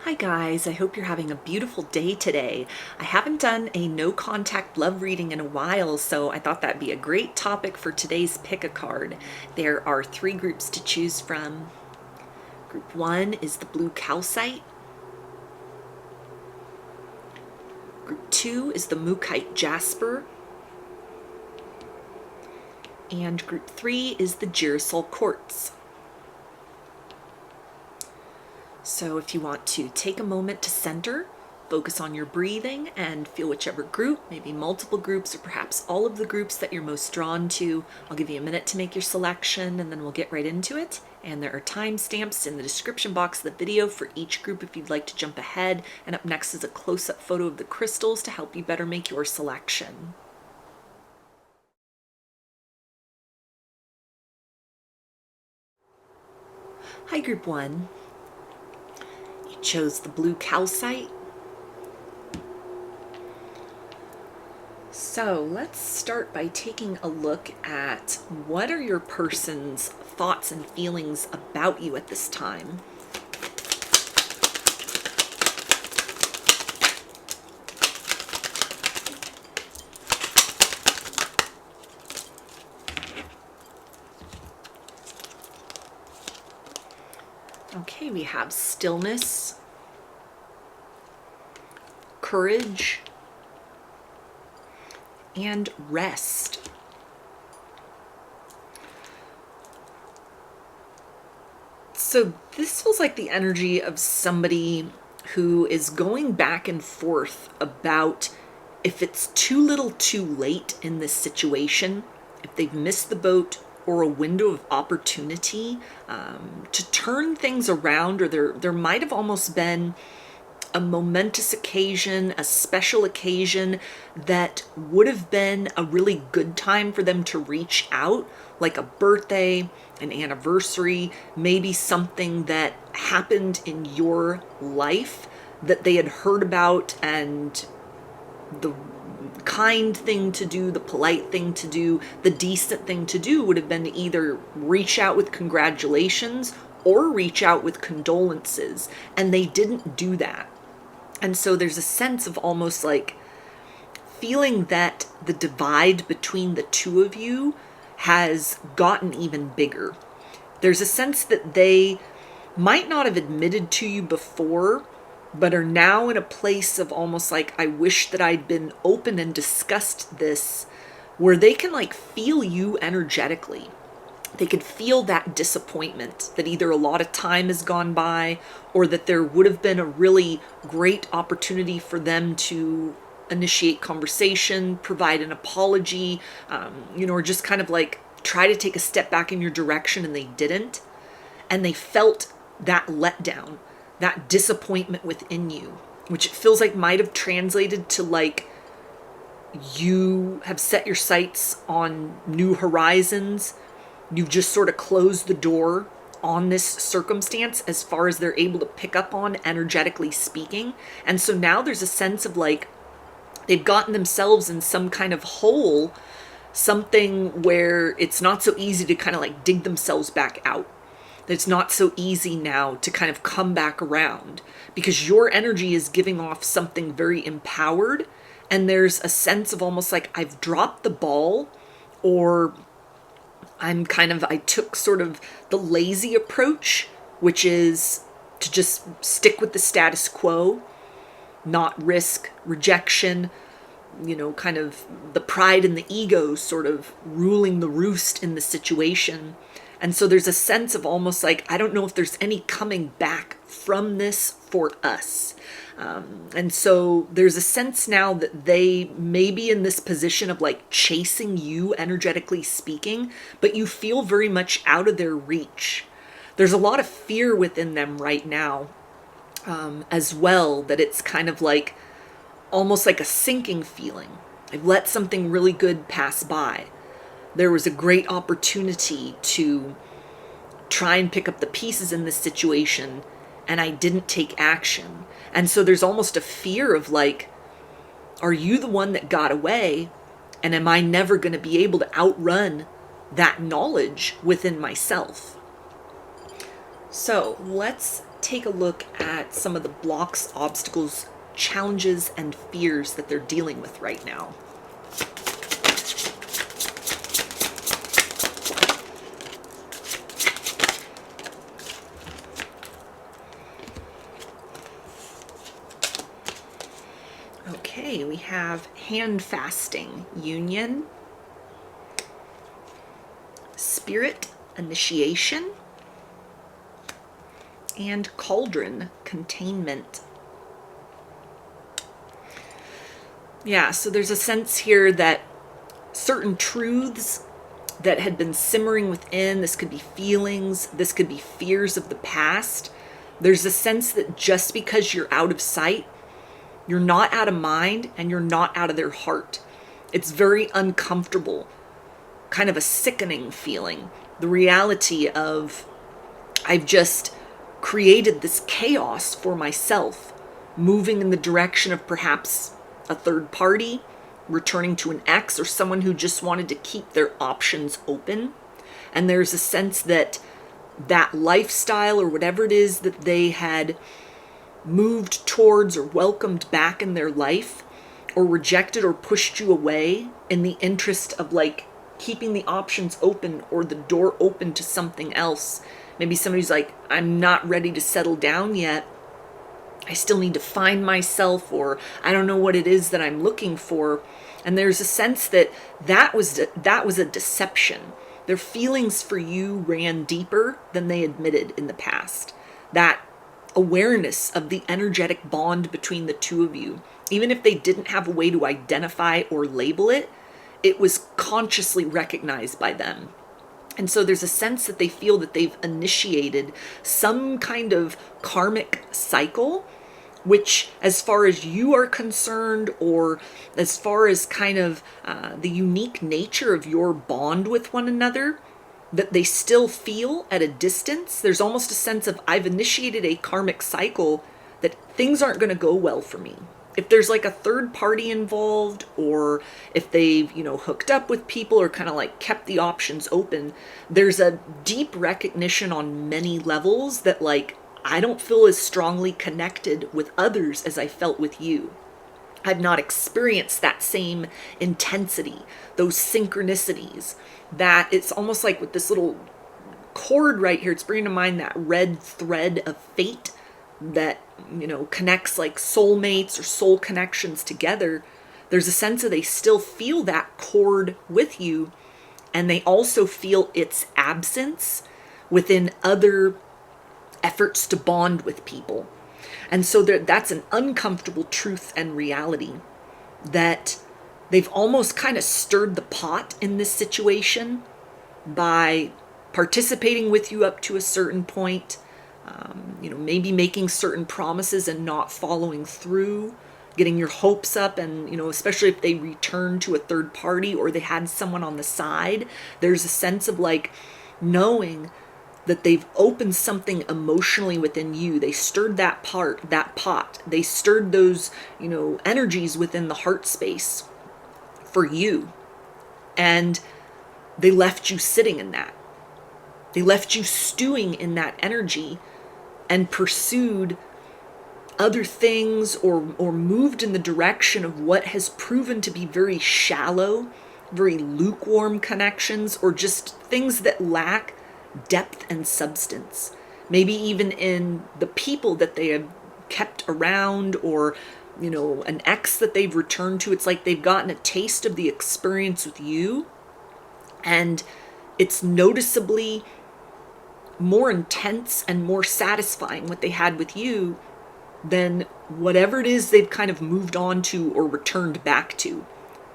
Hi guys, I hope you're having a beautiful day today. I haven't done a no contact love reading in a while, so I thought that'd be a great topic for today's pick a card. There are 3 groups to choose from. Group 1 is the blue Calcite. Group 2 is the Mookaite Jasper. And group 3 is the Girasol Quartz. So if you want to take a moment to center, focus on your breathing, and feel whichever group, maybe multiple groups, or perhaps all of the groups that you're most drawn to. I'll give you a minute to make your selection, and then we'll get right into it. And there are timestamps in the description box of the video for each group if you'd like to jump ahead. And up next is a close-up photo of the crystals to help you better make your selection. Hi, Group 1. Chose the blue Calcite. So let's start by taking a look at what are your person's thoughts and feelings about you at this time. Okay, we have stillness, courage, and rest. So this feels like the energy of somebody who is going back and forth about if it's too little too late in this situation, if they've missed the boat, or a window of opportunity to turn things around, or there might have almost been a momentous occasion, a special occasion that would have been a really good time for them to reach out, like a birthday, an anniversary, maybe something that happened in your life that they had heard about, and the kind thing to do, the polite thing to do, the decent thing to do would have been to either reach out with congratulations or reach out with condolences, and they didn't do that. And so there's a sense of almost like feeling that the divide between the two of you has gotten even bigger. There's a sense that they might not have admitted to you before, but are now in a place of almost like, I wish that I'd been open and discussed this, where they can like feel you energetically. They could feel that disappointment that either a lot of time has gone by, or that there would have been a really great opportunity for them to initiate conversation, provide an apology, or just kind of like try to take a step back in your direction, and they didn't. And they felt that letdown, that disappointment within you, which it feels like might have translated to like you have set your sights on new horizons. You've just sort of closed the door on this circumstance as far as they're able to pick up on, energetically speaking. And so now there's a sense of like they've gotten themselves in some kind of hole, something where it's not so easy to kind of like dig themselves back out. It's not so easy now to kind of come back around, because your energy is giving off something very empowered, and there's a sense of almost like I've dropped the ball, or I took sort of the lazy approach, which is to just stick with the status quo, not risk rejection, kind of the pride and the ego sort of ruling the roost in the situation. And so there's a sense of almost like, I don't know if there's any coming back from this for us. And so there's a sense now that they may be in this position of like chasing you, energetically speaking, but you feel very much out of their reach. There's a lot of fear within them right now, as well, that it's kind of like almost like a sinking feeling. I've let something really good pass by. There was a great opportunity to try and pick up the pieces in this situation, and I didn't take action. And so there's almost a fear of like, are you the one that got away? And am I never going to be able to outrun that knowledge within myself? So let's take a look at some of the blocks, obstacles, challenges, and fears that they're dealing with right now. Okay, we have hand fasting, union, spirit, initiation, and cauldron, containment. Yeah, so there's a sense here that certain truths that had been simmering within, this could be feelings, this could be fears of the past. There's a sense that just because you're out of sight, you're not out of mind, and you're not out of their heart. It's very uncomfortable, kind of a sickening feeling. The reality of, I've just created this chaos for myself, moving in the direction of perhaps a third party, returning to an ex, or someone who just wanted to keep their options open. And there's a sense that that lifestyle, or whatever it is that they had moved towards or welcomed back in their life, or rejected or pushed you away in the interest of like keeping the options open or the door open to something else. Maybe somebody's like, I'm not ready to settle down yet. I still need to find myself, or I don't know what it is that I'm looking for. And there's a sense that that was a deception. Their feelings for you ran deeper than they admitted in the past. That awareness of the energetic bond between the two of you, even if they didn't have a way to identify or label it, it was consciously recognized by them. And so there's a sense that they feel that they've initiated some kind of karmic cycle, which, as far as you are concerned, or as far as kind of the unique nature of your bond with one another, that they still feel at a distance. There's almost a sense of, I've initiated a karmic cycle, that things aren't going to go well for me. If there's like a third party involved, or if they've, hooked up with people, or kind of like kept the options open, there's a deep recognition on many levels that like, I don't feel as strongly connected with others as I felt with you. I've not experienced that same intensity, those synchronicities, that it's almost like with this little cord right here, it's bringing to mind that red thread of fate that, connects like soulmates or soul connections together. There's a sense that they still feel that cord with you, and they also feel its absence within other efforts to bond with people. And so that's an uncomfortable truth and reality, that they've almost kind of stirred the pot in this situation by participating with you up to a certain point, maybe making certain promises and not following through, getting your hopes up. And, especially if they return to a third party or they had someone on the side, there's a sense of like knowing that they've opened something emotionally within you. They stirred that pot. They stirred those, energies within the heart space for you. And they left you sitting in that. They left you stewing in that energy and pursued other things, or moved in the direction of what has proven to be very shallow, very lukewarm connections, or just things that lack depth and substance. Maybe even in the people that they have kept around, or an ex that they've returned to. It's like they've gotten a taste of the experience with you, and it's noticeably more intense and more satisfying what they had with you than whatever it is they've kind of moved on to or returned back to.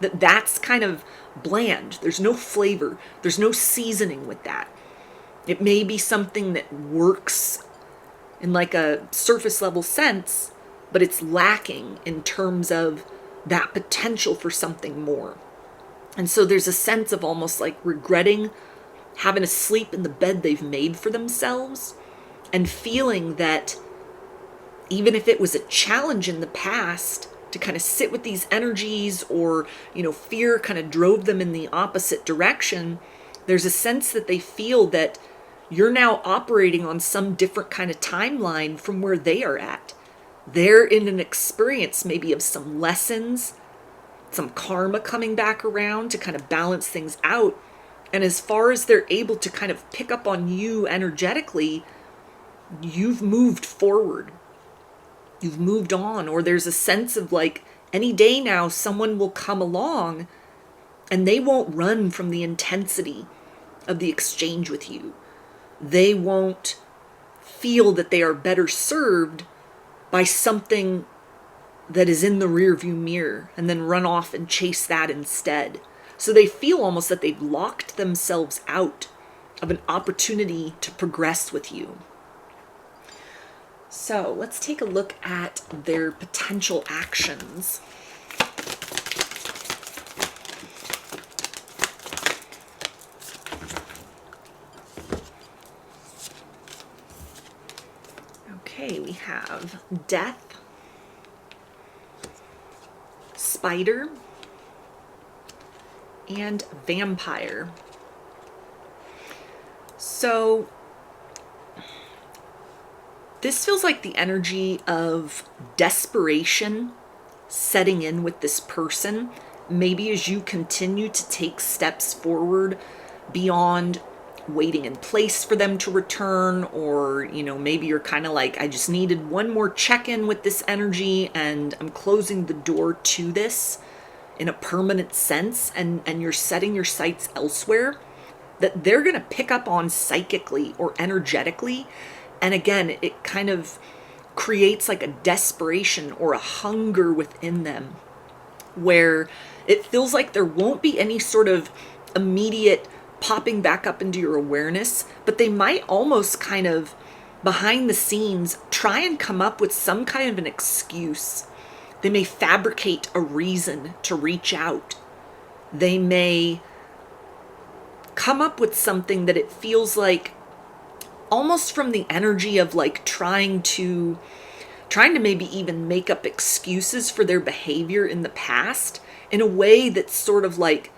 That's kind of bland. There's no flavor. There's no seasoning with that. It may be something that works in like a surface level sense, but it's lacking in terms of that potential for something more. And so there's a sense of almost like regretting having to sleep in the bed they've made for themselves, and feeling that even if it was a challenge in the past to kind of sit with these energies, or, fear kind of drove them in the opposite direction, there's a sense that they feel that you're now operating on some different kind of timeline from where they are at. They're in an experience maybe of some lessons, some karma coming back around to kind of balance things out. And as far as they're able to kind of pick up on you energetically, you've moved forward. You've moved on, or there's a sense of like any day now someone will come along and they won't run from the intensity of the exchange with you. They won't feel that they are better served by something that is in the rearview mirror and then run off and chase that instead. So they feel almost that they've locked themselves out of an opportunity to progress with you. So let's take a look at their potential actions. Okay, we have death, spider, and vampire. So this feels like the energy of desperation setting in with this person. Maybe as you continue to take steps forward beyond waiting in place for them to return, or, you know, maybe you're kind of like, I just needed one more check-in with this energy and I'm closing the door to this in a permanent sense, and you're setting your sights elsewhere, that they're going to pick up on psychically or energetically. And again, it kind of creates like a desperation or a hunger within them where it feels like there won't be any sort of immediate popping back up into your awareness, but they might almost kind of behind the scenes try and come up with some kind of an excuse. They may fabricate a reason to reach out. They may come up with something that it feels like almost from the energy of like trying to maybe even make up excuses for their behavior in the past in a way that's sort of like,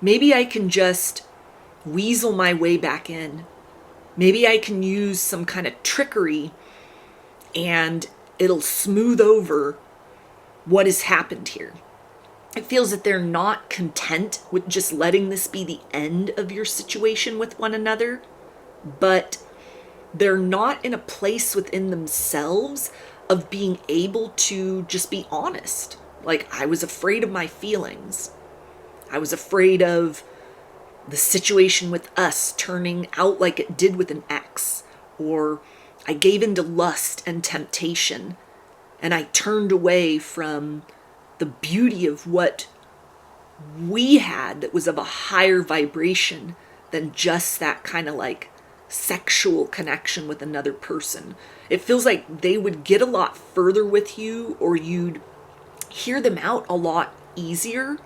maybe I can just weasel my way back in. Maybe I can use some kind of trickery and it'll smooth over what has happened here. It feels that they're not content with just letting this be the end of your situation with one another, but they're not in a place within themselves of being able to just be honest. Like, I was afraid of my feelings. I was afraid of the situation with us turning out like it did with an ex, or I gave into lust and temptation and I turned away from the beauty of what we had that was of a higher vibration than just that kind of like sexual connection with another person. It feels like they would get a lot further with you, or you'd hear them out a lot easier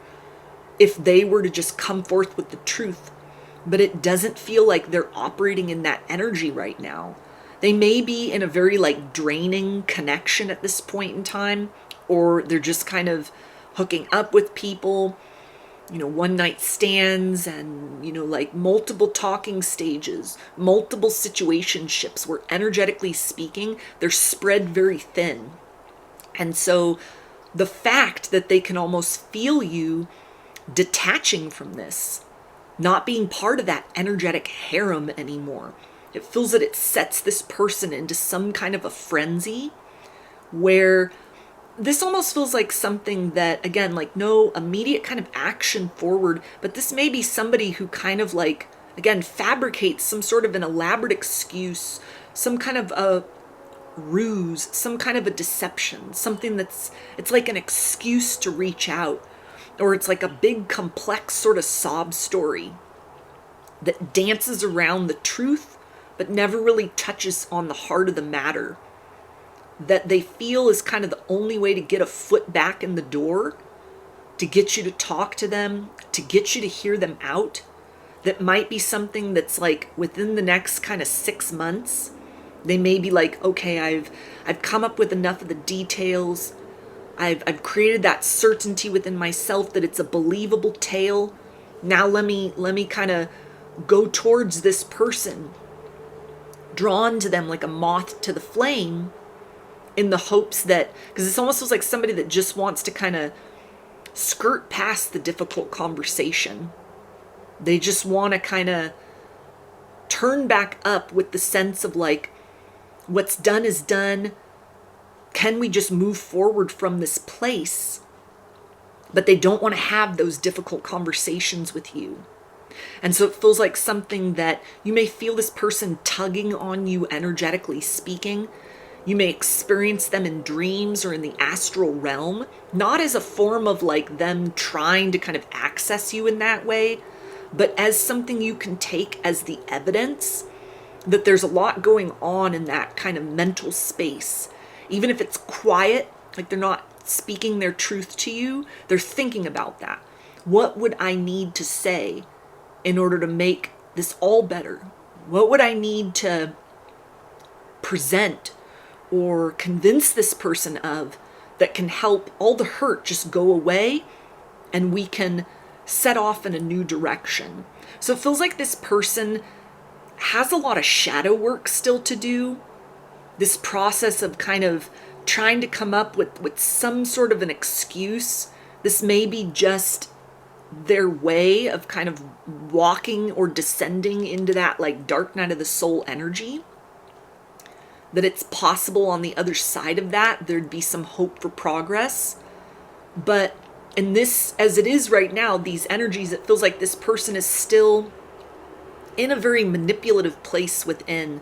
if they were to just come forth with the truth. But it doesn't feel like they're operating in that energy right now. They may be in a very like draining connection at this point in time, or they're just kind of hooking up with people, you know, one night stands and, you know, like multiple talking stages, multiple situationships where energetically speaking, they're spread very thin. And so the fact that they can almost feel you detaching from this, not being part of that energetic harem anymore, it feels that it sets this person into some kind of a frenzy where this almost feels like something that, again, like no immediate kind of action forward, but this may be somebody who kind of like, again, fabricates some sort of an elaborate excuse, some kind of a ruse, some kind of a deception, something it's like an excuse to reach out, or it's like a big complex sort of sob story that dances around the truth but never really touches on the heart of the matter, that they feel is kind of the only way to get a foot back in the door, to get you to talk to them, to get you to hear them out. That might be something that's like within the next kind of 6 months. They may be like, okay, I've come up with enough of the details. I've created that certainty within myself that it's a believable tale. Now let me kind of go towards this person drawn to them like a moth to the flame, in the hopes that, because it almost feels like somebody that just wants to kind of skirt past the difficult conversation. They just want to kind of turn back up with the sense of like, what's done is done. Can we just move forward from this place? But they don't want to have those difficult conversations with you. And so it feels like something that you may feel this person tugging on you energetically speaking. You may experience them in dreams or in the astral realm, not as a form of like them trying to kind of access you in that way, but as something you can take as the evidence that there's a lot going on in that kind of mental space. Even if it's quiet, like they're not speaking their truth to you, they're thinking about that. What would I need to say in order to make this all better? What would I need to present or convince this person of that can help all the hurt just go away and we can set off in a new direction? So it feels like this person has a lot of shadow work still to do. This process of kind of trying to come up with some sort of an excuse. This may be just their way of kind of walking or descending into that like dark night of the soul energy. That it's possible on the other side of that, there'd be some hope for progress. But in this, as it is right now, these energies, it feels like this person is still in a very manipulative place within.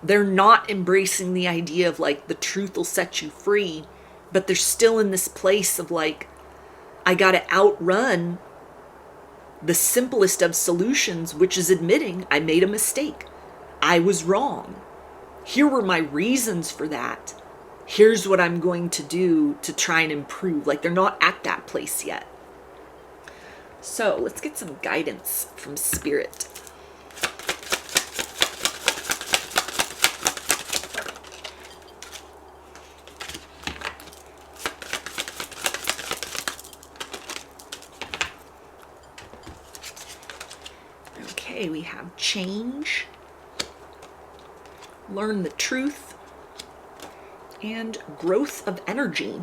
They're not embracing the idea of like the truth will set you free, but they're still in this place of like, I gotta outrun the simplest of solutions, which is admitting I made a mistake. I was wrong. Here were my reasons for that. Here's what I'm going to do to try and improve. Like they're not at that place yet. So let's get some guidance from Spirit. Okay, we have change, learn the truth, and growth of energy.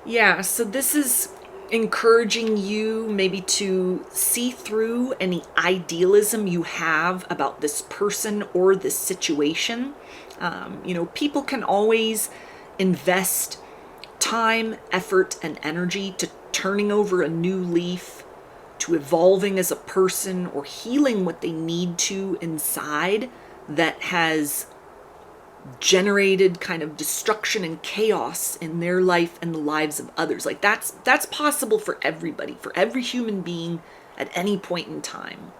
Yeah, so this is encouraging you maybe to see through any idealism you have about this person or this situation. People can always invest time, effort, and energy to turning over a new leaf, to evolving as a person, or healing what they need to inside that has generated kind of destruction and chaos in their life and the lives of others. Like that's possible for everybody, for every human being at any point in time,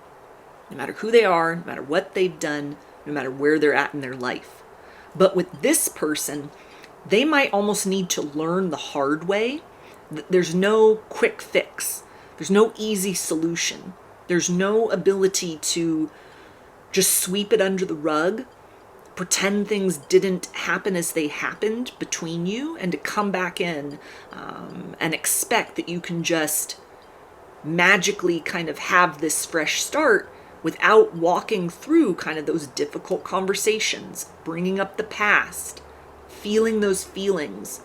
no matter who they are, no matter what they've done, no matter where they're at in their life. But with this person, they might almost need to learn the hard way. There's no quick fix. There's no easy solution. There's no ability to just sweep it under the rug, pretend things didn't happen as they happened between you, and to come back in and expect that you can just magically kind of have this fresh start without walking through kind of those difficult conversations, bringing up the past, feeling those feelings,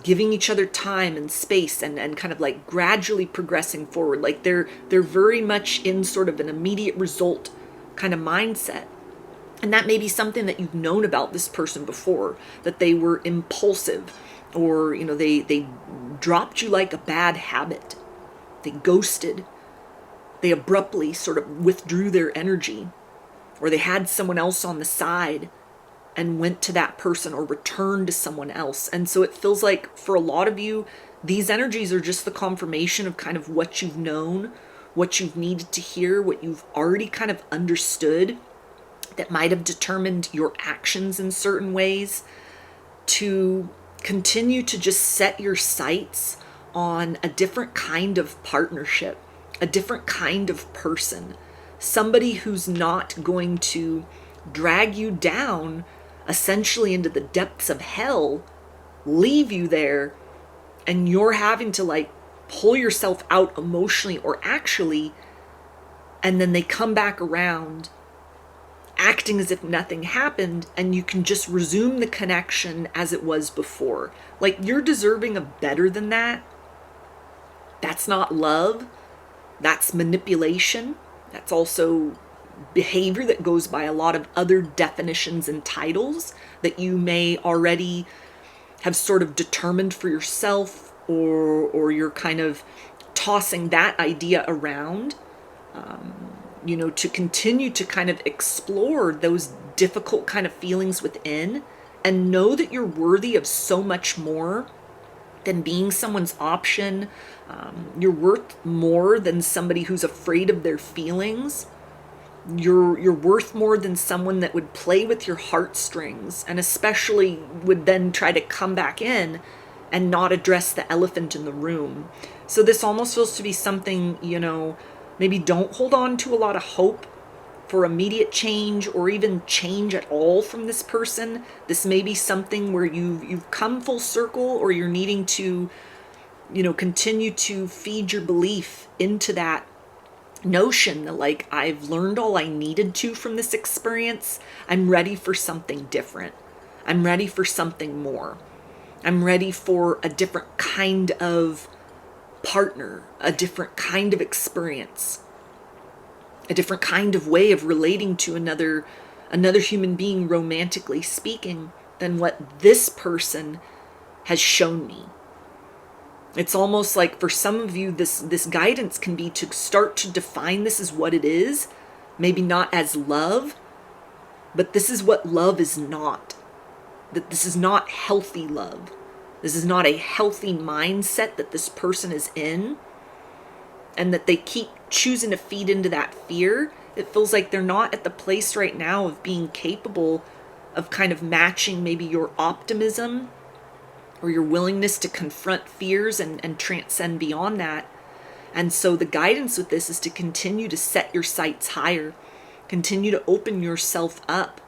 giving each other time and space, and kind of like gradually progressing forward. Like they're very much in sort of an immediate result kind of mindset. And that may be something that you've known about this person before, that they were impulsive, or they dropped you like a bad habit. They ghosted. They abruptly sort of withdrew their energy, or they had someone else on the side and went to that person or returned to someone else. And so it feels like for a lot of you, these energies are just the confirmation of kind of what you've known, what you've needed to hear, what you've already kind of understood that might have determined your actions in certain ways, to continue to just set your sights on a different kind of partnership, a different kind of person, somebody who's not going to drag you down essentially into the depths of hell, leave you there, and you're having to like pull yourself out emotionally, or actually and then they come back around acting as if nothing happened, and you can just resume the connection as it was before. Like, you're deserving of better than that. That's not love. That's manipulation. That's also behavior that goes by a lot of other definitions and titles that you may already have sort of determined for yourself, or you're kind of tossing that idea around, to continue to kind of explore those difficult kind of feelings within, and know that you're worthy of so much more than being someone's option. You're worth more than somebody who's afraid of their feelings. You're worth more than someone that would play with your heartstrings, and especially would then try to come back in and not address the elephant in the room. So this almost feels to be something, maybe don't hold on to a lot of hope for immediate change, or even change at all from this person. This may be something where you've come full circle, or you're needing to, continue to feed your belief into that notion that, like, I've learned all I needed to from this experience. I'm ready for something different. I'm ready for something more. I'm ready for a different kind of partner, a different kind of experience, a different kind of way of relating to another human being, romantically speaking, than what this person has shown me. It's almost like, for some of you, this guidance can be to start to define this as what it is, maybe not as love, but this is what love is not. That this is not healthy love. This is not a healthy mindset that this person is in, and that they keep choosing to feed into that fear. It feels like they're not at the place right now of being capable of kind of matching maybe your optimism or your willingness to confront fears and transcend beyond that. And so the guidance with this is to continue to set your sights higher, continue to open yourself up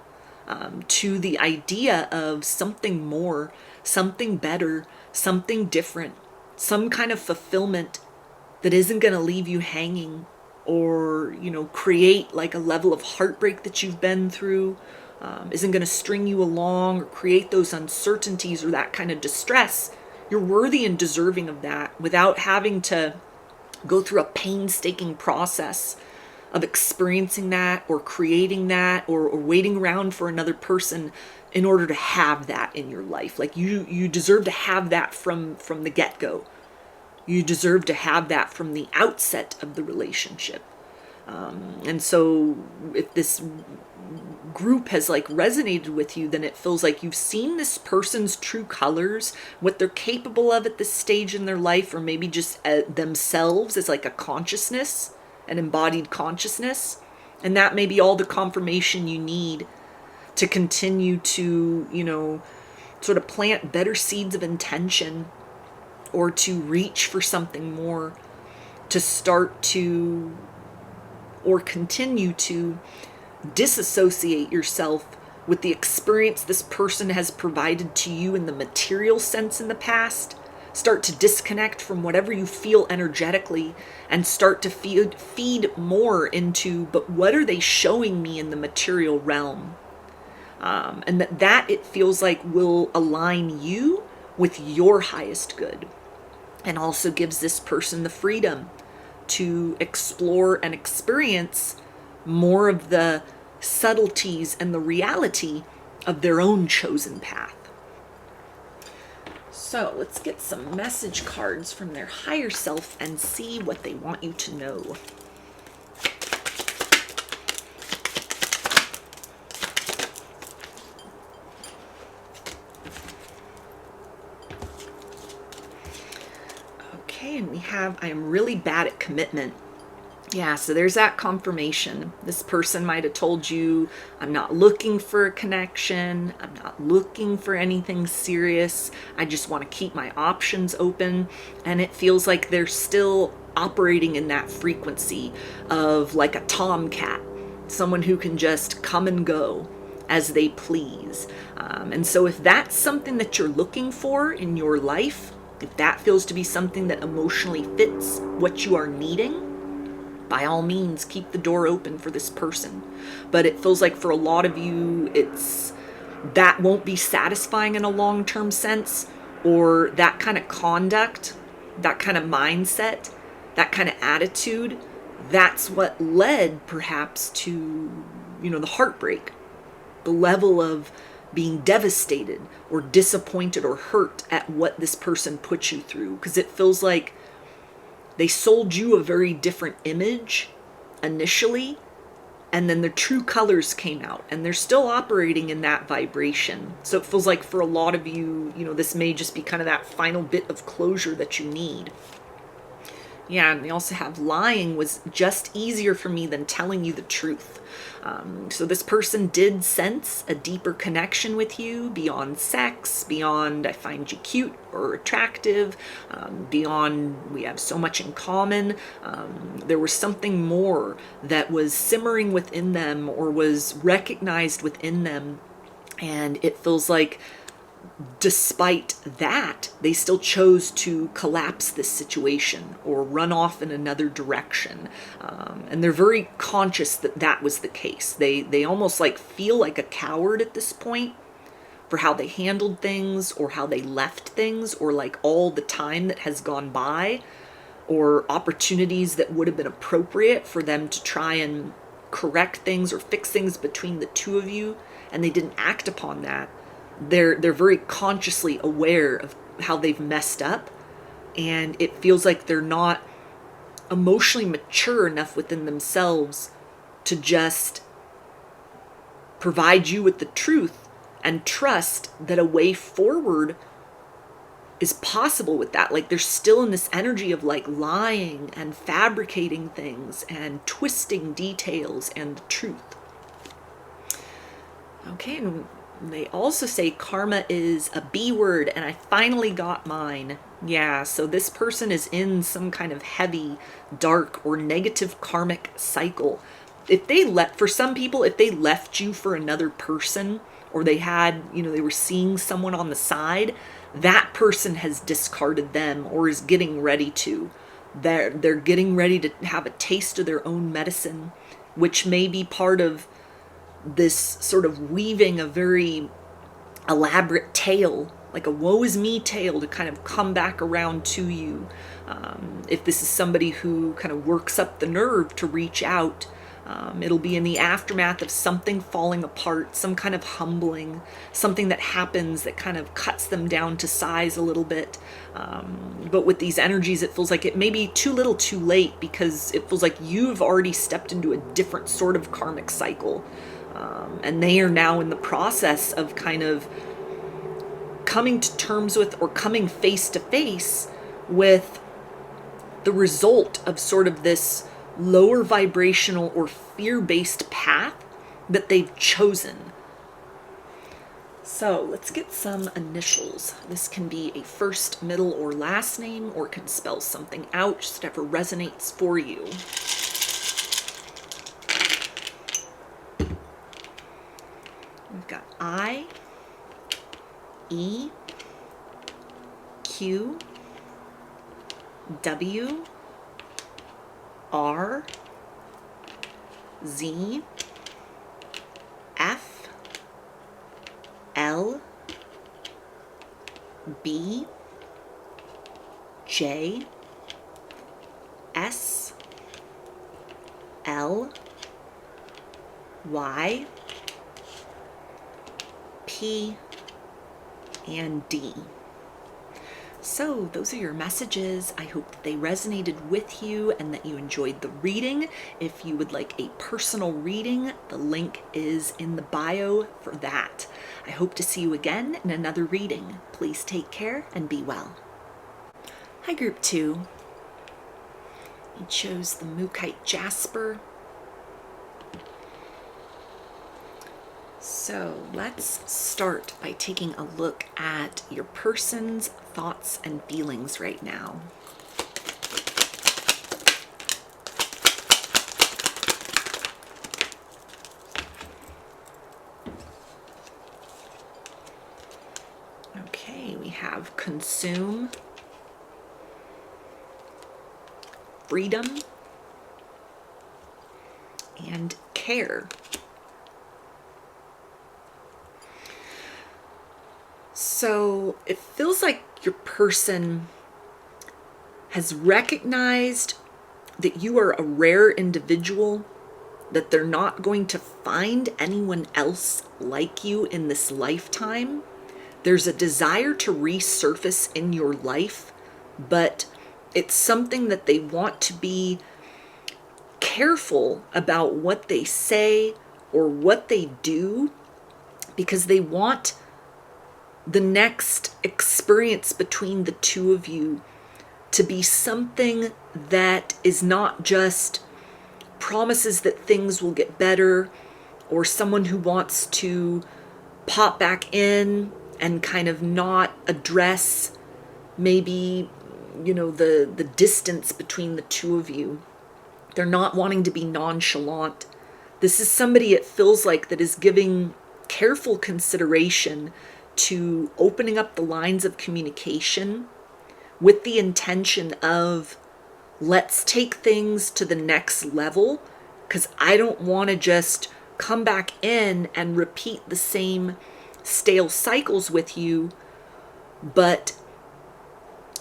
to the idea of something more, something better, something different, some kind of fulfillment that isn't going to leave you hanging, or, create like a level of heartbreak that you've been through, isn't going to string you along or create those uncertainties or that kind of distress. You're worthy and deserving of that without having to go through a painstaking process of experiencing that, or creating that, or waiting around for another person in order to have that in your life. Like, you deserve to have that from the get-go. You deserve to have that from the outset of the relationship. And so if this group has like resonated with you, then it feels like you've seen this person's true colors, what they're capable of at this stage in their life, or maybe just themselves as like a consciousness, an embodied consciousness. And that may be all the confirmation you need to continue to, sort of plant better seeds of intention, or to reach for something more, to start to, or continue to disassociate yourself with the experience this person has provided to you in the material sense in the past. Start to disconnect from whatever you feel energetically, and start to feed more into, but what are they showing me in the material realm? And that it feels like will align you with your highest good, and also gives this person the freedom to explore and experience more of the subtleties and the reality of their own chosen path. So let's get some message cards from their higher self and see what they want you to know. Okay, and we have, I am really bad at commitment. Yeah, so there's that confirmation. This person might have told you, I'm not looking for a connection. I'm not looking for anything serious. I just want to keep my options open. And it feels like they're still operating in that frequency of like a tomcat, someone who can just come and go as they please. And so if that's something that you're looking for in your life, if that feels to be something that emotionally fits what you are needing, by all means, keep the door open for this person. But it feels like for a lot of you, that won't be satisfying in a long-term sense, or that kind of conduct, that kind of mindset, that kind of attitude, that's what led perhaps to, the heartbreak, the level of being devastated or disappointed or hurt at what this person put you through. Because it feels like they sold you a very different image initially, and then their true colors came out, and they're still operating in that vibration. So it feels like for a lot of you, this may just be kind of that final bit of closure that you need. Yeah, and they also have lying was just easier for me than telling you the truth. So this person did sense a deeper connection with you beyond sex, beyond I find you cute or attractive, beyond we have so much in common. There was something more that was simmering within them or was recognized within them. And it feels like despite that, they still chose to collapse this situation or run off in another direction. And they're very conscious that that was the case. They almost like feel like a coward at this point for how they handled things or how they left things, or like all the time that has gone by, or opportunities that would have been appropriate for them to try and correct things or fix things between the two of you, and they didn't act upon that. They're very consciously aware of how they've messed up, and it feels like they're not emotionally mature enough within themselves to just provide you with the truth and trust that a way forward is possible with that. Like they're still in this energy of like lying and fabricating things and twisting details and the truth. Okay, and they also say karma is a B word, and I finally got mine. Yeah, so this person is in some kind of heavy, dark, or negative karmic cycle. For some people, if they left you for another person, or they had, they were seeing someone on the side, that person has discarded them or is getting ready to. They're getting ready to have a taste of their own medicine, which may be part of this sort of weaving a very elaborate tale, like a woe is me tale, to kind of come back around to you. If this is somebody who kind of works up the nerve to reach out, it'll be in the aftermath of something falling apart, some kind of humbling, something that happens that kind of cuts them down to size a little bit. But with these energies, it feels like it may be too little too late, because it feels like you've already stepped into a different sort of karmic cycle. And they are now in the process of kind of coming to terms with, or coming face to face with, the result of sort of this lower vibrational or fear-based path that they've chosen. So let's get some initials. This can be a first, middle, or last name, or can spell something out, just whatever resonates for you. We've got I, E, Q, W, R, Z, F, L, B, J, S, L, Y, P, and D. So those are your messages. I hope that they resonated with you and that you enjoyed the reading. If you would like a personal reading, the link is in the bio for that. I hope to see you again in another reading. Please take care and be well. Hi, Group 2. You chose the Mookaite Jasper. So let's start by taking a look at your person's thoughts and feelings right now. Okay, we have consume, freedom, and care. So it feels like your person has recognized that you are a rare individual, that they're not going to find anyone else like you in this lifetime. There's a desire to resurface in your life, but it's something that they want to be careful about what they say or what they do, because they want the next experience between the two of you to be something that is not just promises that things will get better, or someone who wants to pop back in and kind of not address maybe, the distance between the two of you. They're not wanting to be nonchalant. This is somebody, it feels like, that is giving careful consideration to opening up the lines of communication with the intention of, let's take things to the next level, because I don't want to just come back in and repeat the same stale cycles with you, but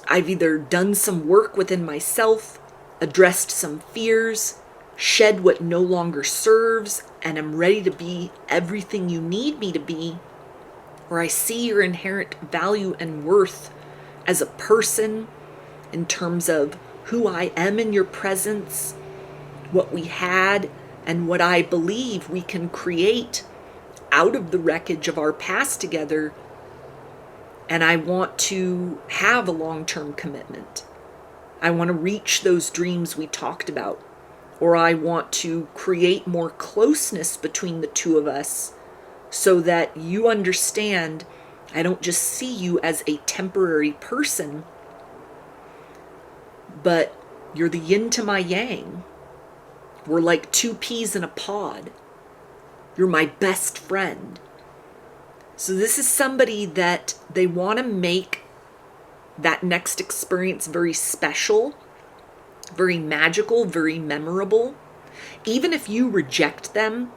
I've either done some work within myself, addressed some fears, shed what no longer serves, and I'm ready to be everything you need me to be, or I see your inherent value and worth as a person in terms of who I am in your presence, what we had, and what I believe we can create out of the wreckage of our past together. And I want to have a long-term commitment. I want to reach those dreams we talked about, or I want to create more closeness between the two of us so that you understand I don't just see you as a temporary person, but you're the yin to my yang. We're like two peas in a pod. You're my best friend. So this is somebody that they want to make that next experience very special, very magical, very memorable. Even if you reject them,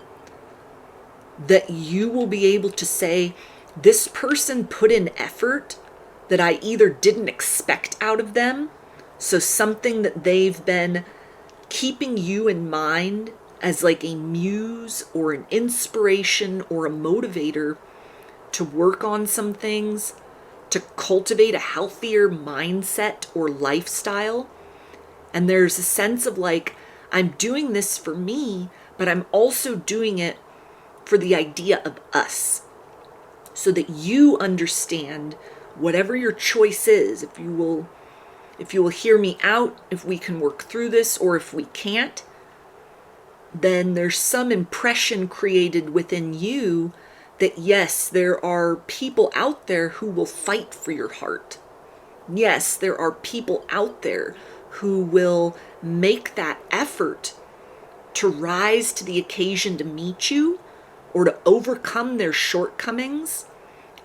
that you will be able to say, this person put in effort that I either didn't expect out of them, so something that they've been keeping you in mind as like a muse or an inspiration or a motivator to work on some things, to cultivate a healthier mindset or lifestyle. And there's a sense of like, I'm doing this for me, but I'm also doing it for the idea of us, so that you understand whatever your choice is. If you will hear me out, if we can work through this, or if we can't, then there's some impression created within you that yes, there are people out there who will fight for your heart. Yes, there are people out there who will make that effort to rise to the occasion to meet you or to overcome their shortcomings,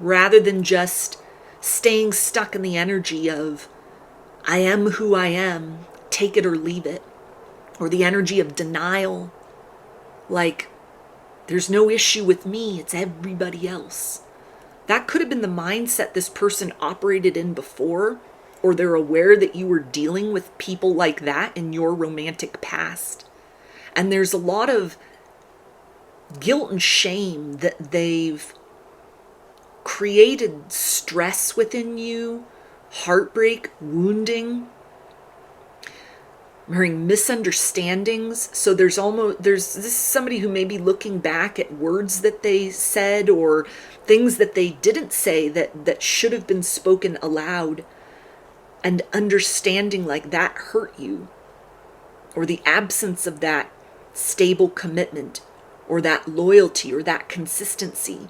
rather than just staying stuck in the energy of, I am who I am, take it or leave it. Or the energy of denial, like, there's no issue with me, it's everybody else. That could have been the mindset this person operated in before, or they're aware that you were dealing with people like that in your romantic past. And there's a lot of guilt and shame that they've created stress within you, heartbreak, wounding, misunderstandings. So there's this is somebody who may be looking back at words that they said or things that they didn't say that should have been spoken aloud, and understanding like that hurt you, or the absence of that stable commitment or that loyalty or that consistency.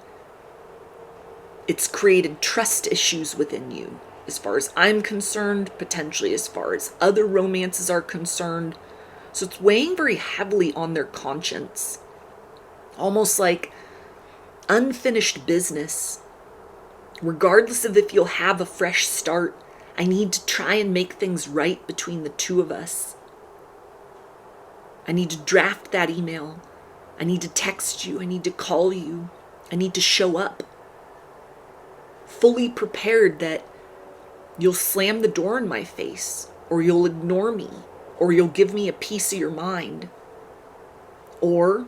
It's created trust issues within you, as far as I'm concerned, potentially as far as other romances are concerned. So it's weighing very heavily on their conscience, almost like unfinished business. Regardless of if you'll have a fresh start, I need to try and make things right between the two of us. I need to draft that email. I need to text you. I need to call you. I need to show up. Fully prepared that you'll slam the door in my face, or you'll ignore me, or you'll give me a piece of your mind. Or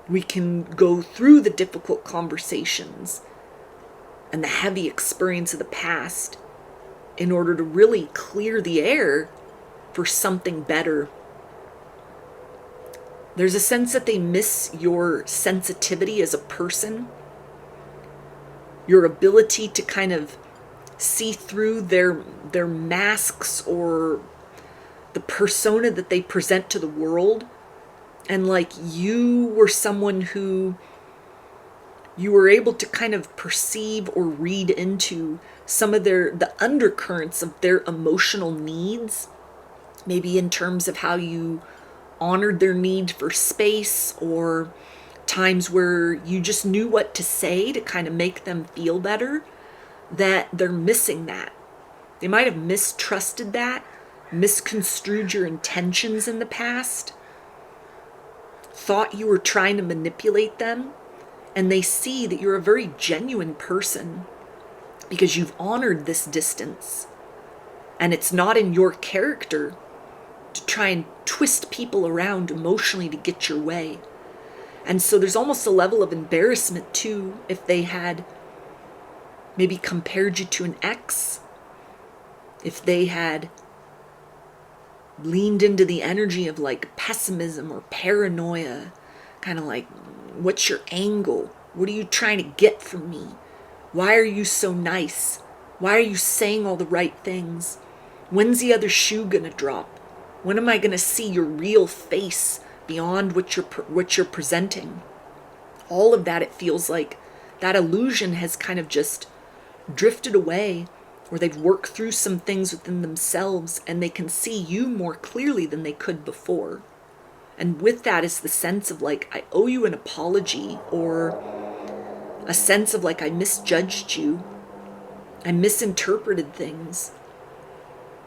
we can go through the difficult conversations and the heavy experience of the past in order to really clear the air for something better. There's a sense that they miss your sensitivity as a person, your ability to kind of see through their masks or the persona that they present to the world. And like you were someone who you were able to kind of perceive or read into some of the undercurrents of their emotional needs, maybe in terms of how you honored their need for space, or times where you just knew what to say to kind of make them feel better, that they're missing that. They might have mistrusted that, misconstrued your intentions in the past, thought you were trying to manipulate them, and they see that you're a very genuine person because you've honored this distance. And it's not in your character to try and twist people around emotionally to get your way. And so there's almost a level of embarrassment too if they had maybe compared you to an ex, if they had leaned into the energy of like pessimism or paranoia, kind of like, what's your angle? What are you trying to get from me? Why are you so nice? Why are you saying all the right things? When's the other shoe gonna drop? When am I gonna see your real face beyond what you're presenting? All of that, it feels like that illusion has kind of just drifted away, or they've worked through some things within themselves and they can see you more clearly than they could before. And with that is the sense of like, I owe you an apology, or a sense of like, I misjudged you. I misinterpreted things.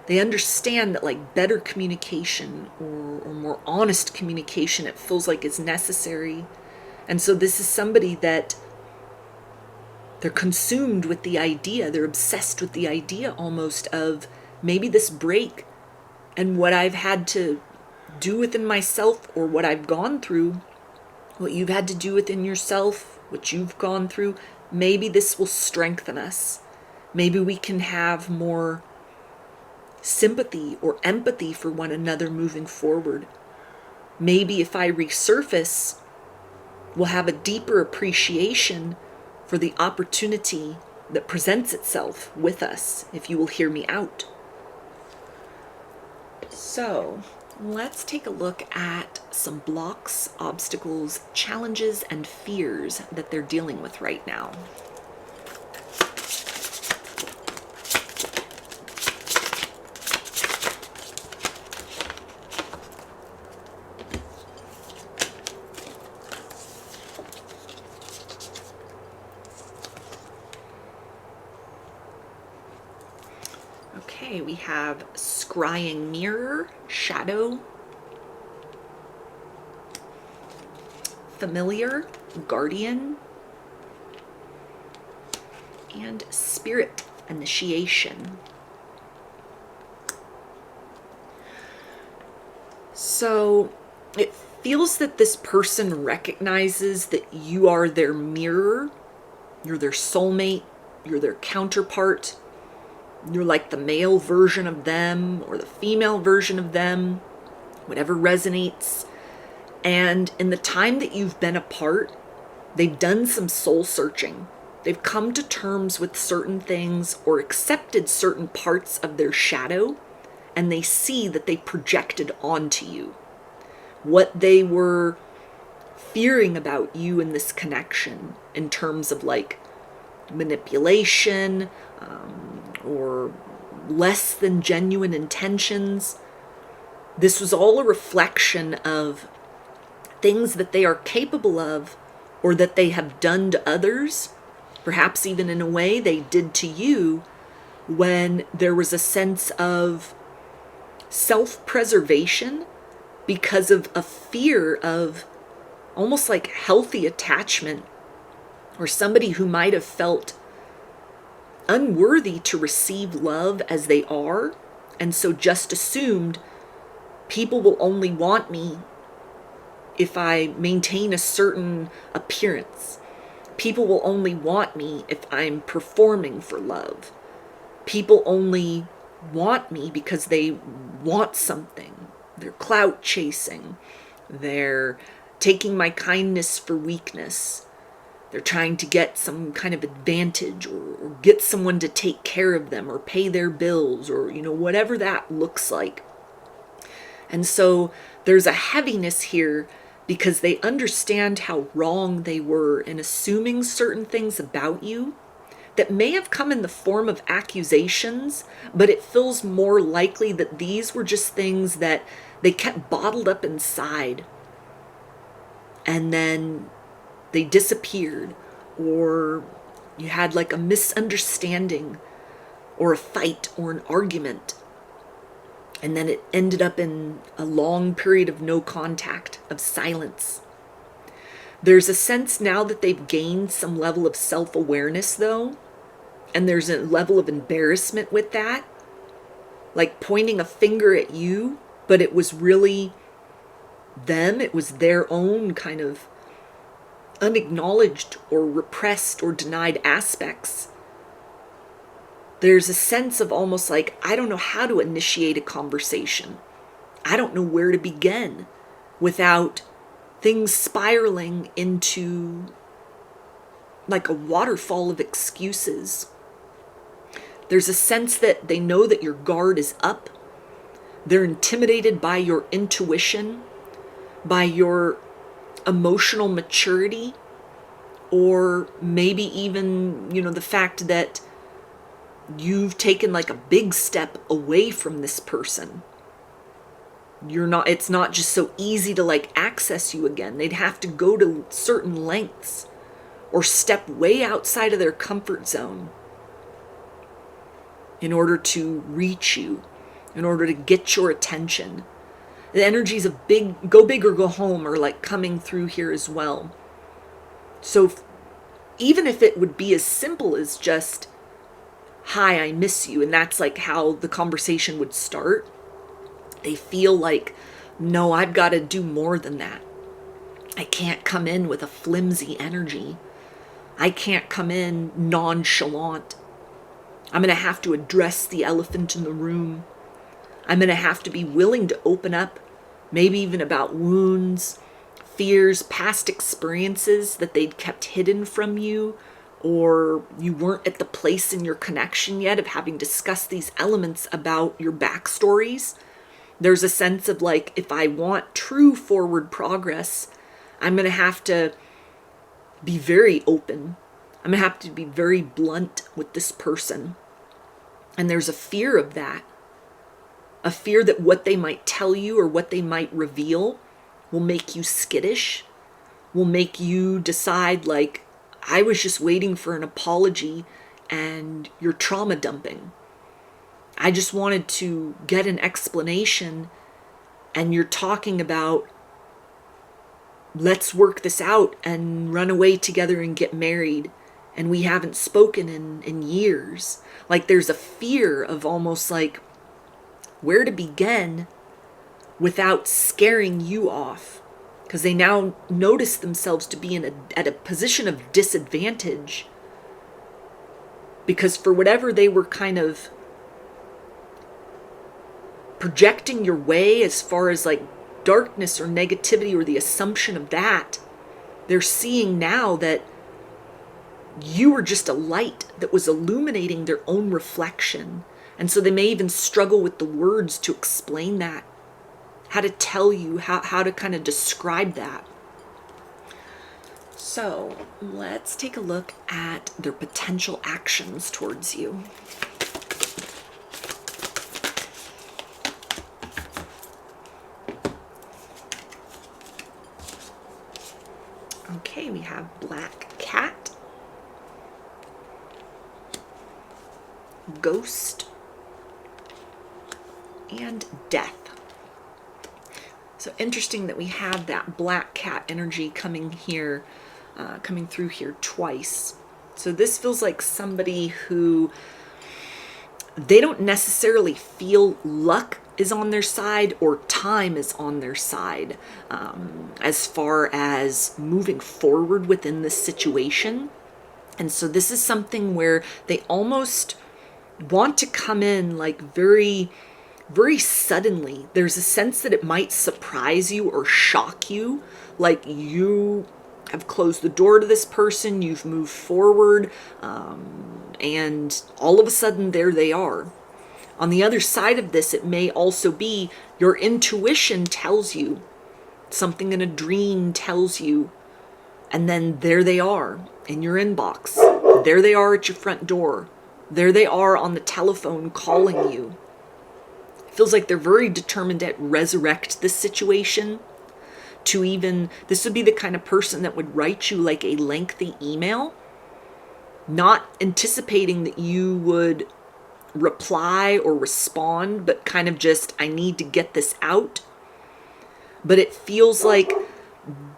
They understand that like better communication or more honest communication, it feels like is necessary. And so this is somebody that they're consumed with the idea, they're obsessed with the idea almost of maybe this break and what I've had to do within myself, or what I've gone through, what you've had to do within yourself, what you've gone through. Maybe this will strengthen us. Maybe we can have more sympathy or empathy for one another moving forward. Maybe if I resurface, we'll have a deeper appreciation for the opportunity that presents itself with us, if you will hear me out. So let's take a look at some blocks, obstacles, challenges, and fears that they're dealing with right now. Okay, we have scrying mirror, shadow, familiar, guardian, and spirit initiation. So it feels that this person recognizes that you are their mirror, you're their soulmate, you're their counterpart. You're like the male version of them or the female version of them, whatever resonates. And in the time that you've been apart, they've done some soul searching. They've come to terms with certain things or accepted certain parts of their shadow, and they see that they projected onto you what they were fearing about you in this connection in terms of like manipulation, or less than genuine intentions. This was all a reflection of things that they are capable of, or that they have done to others, perhaps even in a way they did to you, when there was a sense of self-preservation because of a fear of almost like healthy attachment, or somebody who might have felt unworthy to receive love as they are, and so just assumed people will only want me if I maintain a certain appearance. People will only want me if I'm performing for love. People only want me because they want something. They're clout chasing. They're taking my kindness for weakness. They're trying to get some kind of advantage, or get someone to take care of them or pay their bills, or, whatever that looks like. And so there's a heaviness here because they understand how wrong they were in assuming certain things about you that may have come in the form of accusations, but it feels more likely that these were just things that they kept bottled up inside, and then they disappeared, or you had like a misunderstanding or a fight or an argument, and then it ended up in a long period of no contact, of silence. There's a sense now that they've gained some level of self-awareness, though, and there's a level of embarrassment with that, like pointing a finger at you, but it was really them. It was their own kind of unacknowledged or repressed or denied aspects. There's a sense of almost like, I don't know how to initiate a conversation. I don't know where to begin without things spiraling into like a waterfall of excuses. There's a sense that they know that your guard is up. They're intimidated by your intuition, by your emotional maturity, or maybe even, the fact that you've taken like a big step away from this person. It's not just so easy to like access you again. They'd have to go to certain lengths or step way outside of their comfort zone in order to reach you, in order to get your attention. The energies of go big or go home are like coming through here as well. So even if it would be as simple as just, hi, I miss you, and that's like how the conversation would start, they feel like, no, I've got to do more than that. I can't come in with a flimsy energy. I can't come in nonchalant. I'm going to have to address the elephant in the room. I'm going to have to be willing to open up, maybe even about wounds, fears, past experiences that they'd kept hidden from you, or you weren't at the place in your connection yet of having discussed these elements about your backstories. There's a sense of like, if I want true forward progress, I'm going to have to be very open. I'm going to have to be very blunt with this person. And there's a fear of that. A fear that what they might tell you or what they might reveal will make you skittish, will make you decide like, I was just waiting for an apology and you're trauma dumping. I just wanted to get an explanation and you're talking about, let's work this out and run away together and get married, and we haven't spoken in years. Like there's a fear of almost like where to begin without scaring you off, because they now notice themselves to be at a position of disadvantage, because for whatever they were kind of projecting your way as far as like darkness or negativity or the assumption of that, they're seeing now that you were just a light that was illuminating their own reflection. And so they may even struggle with the words to explain that, how to tell you, how to kind of describe that. So let's take a look at their potential actions towards you. Okay, we have Black Cat, Ghost, and Death. So interesting that we have that black cat energy coming here, coming through here twice. So this feels like somebody who, they don't necessarily feel luck is on their side or time is on their side as far as moving forward within this situation. And so this is something where they almost want to come in like very, very suddenly. There's a sense that it might surprise you or shock you, like you have closed the door to this person, you've moved forward, and all of a sudden there they are. On the other side of this, it may also be your intuition tells you, something in a dream tells you, and then there they are in your inbox. There they are at your front door. There they are on the telephone calling you. It feels like they're very determined to resurrect this situation. To even, this would be the kind of person that would write you like a lengthy email, not anticipating that you would reply or respond, but kind of just, I need to get this out. But it feels like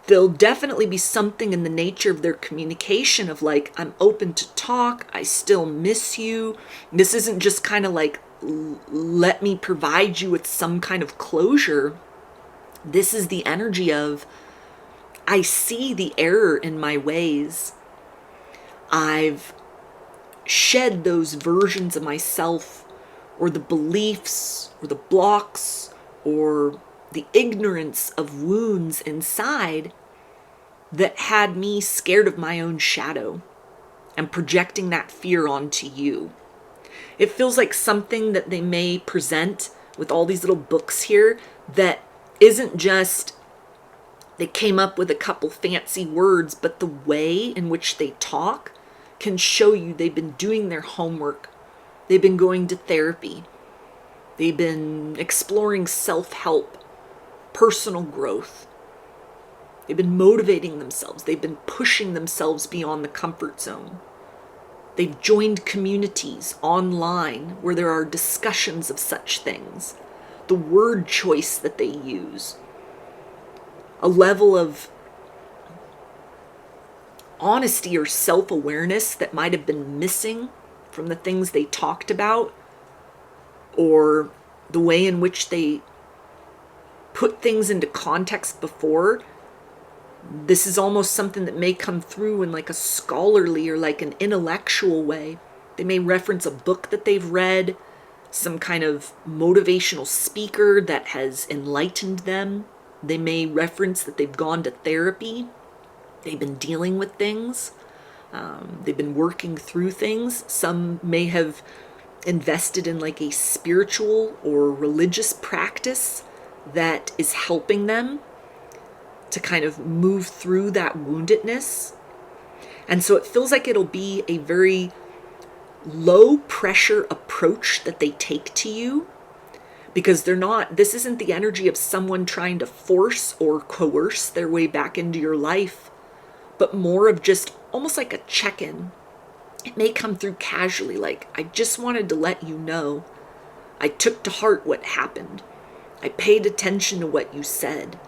there'll definitely be something in the nature of their communication of like, I'm open to talk, I still miss you. This isn't just kind of like, let me provide you with some kind of closure. This is the energy of, I see the error in my ways. I've shed those versions of myself, or the beliefs, or the blocks, or the ignorance of wounds inside that had me scared of my own shadow and projecting that fear onto you. It feels like something that they may present with all these little books here that isn't just they came up with a couple fancy words, but the way in which they talk can show you they've been doing their homework. They've been going to therapy. They've been exploring self-help, personal growth. They've been motivating themselves. They've been pushing themselves beyond the comfort zone. They've joined communities online where there are discussions of such things. The word choice that they use, a level of honesty or self-awareness that might have been missing from the things they talked about, or the way in which they put things into context before. This is almost something that may come through in like a scholarly or like an intellectual way. They may reference a book that they've read, some kind of motivational speaker that has enlightened them. They may reference that they've gone to therapy. They've been dealing with things. They've been working through things. Some may have invested in like a spiritual or religious practice that is helping them to kind of move through that woundedness. And so it feels like it'll be a very low pressure approach that they take to you, because this isn't the energy of someone trying to force or coerce their way back into your life, but more of just almost like a check-in. It may come through casually, like, I just wanted to let you know I took to heart what happened. I paid attention to what you said.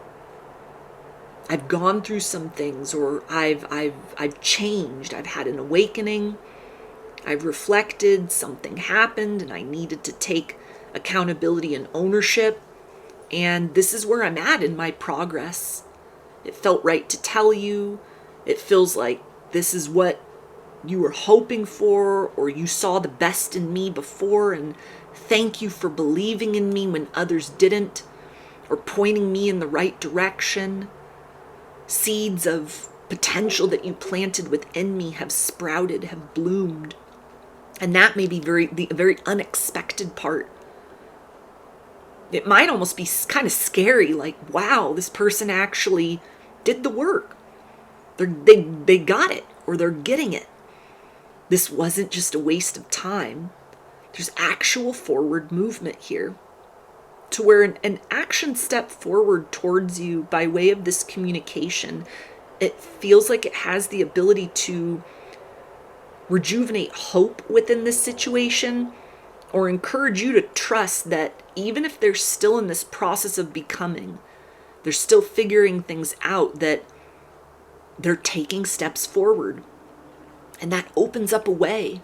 I've gone through some things, or I've changed. I've had an awakening. I've reflected, something happened, and I needed to take accountability and ownership. And this is where I'm at in my progress. It felt right to tell you. It feels like this is what you were hoping for, or you saw the best in me before, and thank you for believing in me when others didn't, or pointing me in the right direction. Seeds of potential that you planted within me have sprouted, have bloomed. And that may be the very unexpected part. It might almost be kind of scary, like, wow, this person actually did the work. They got it, or they're getting it. This wasn't just a waste of time. There's actual forward movement here, to where an action step forward towards you by way of this communication, it feels like it has the ability to rejuvenate hope within this situation, or encourage you to trust that even if they're still in this process of becoming, They're still figuring things out, that they're taking steps forward. And that opens up a way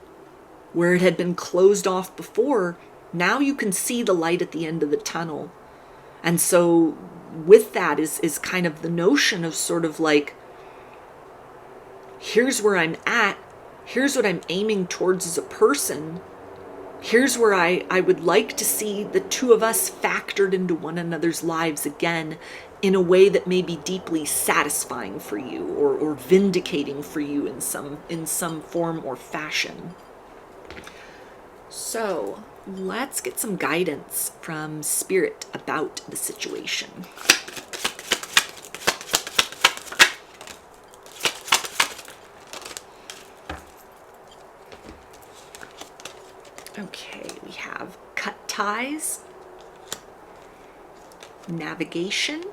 where it had been closed off before. Now you can see the light at the end of the tunnel. And so with that is kind of the notion of sort of like, here's where I'm at. Here's what I'm aiming towards as a person. Here's where I would like to see the two of us factored into one another's lives again in a way that may be deeply satisfying for you, or vindicating for you in some form or fashion. So let's get some guidance from Spirit about the situation. Okay, we have cut ties, navigation,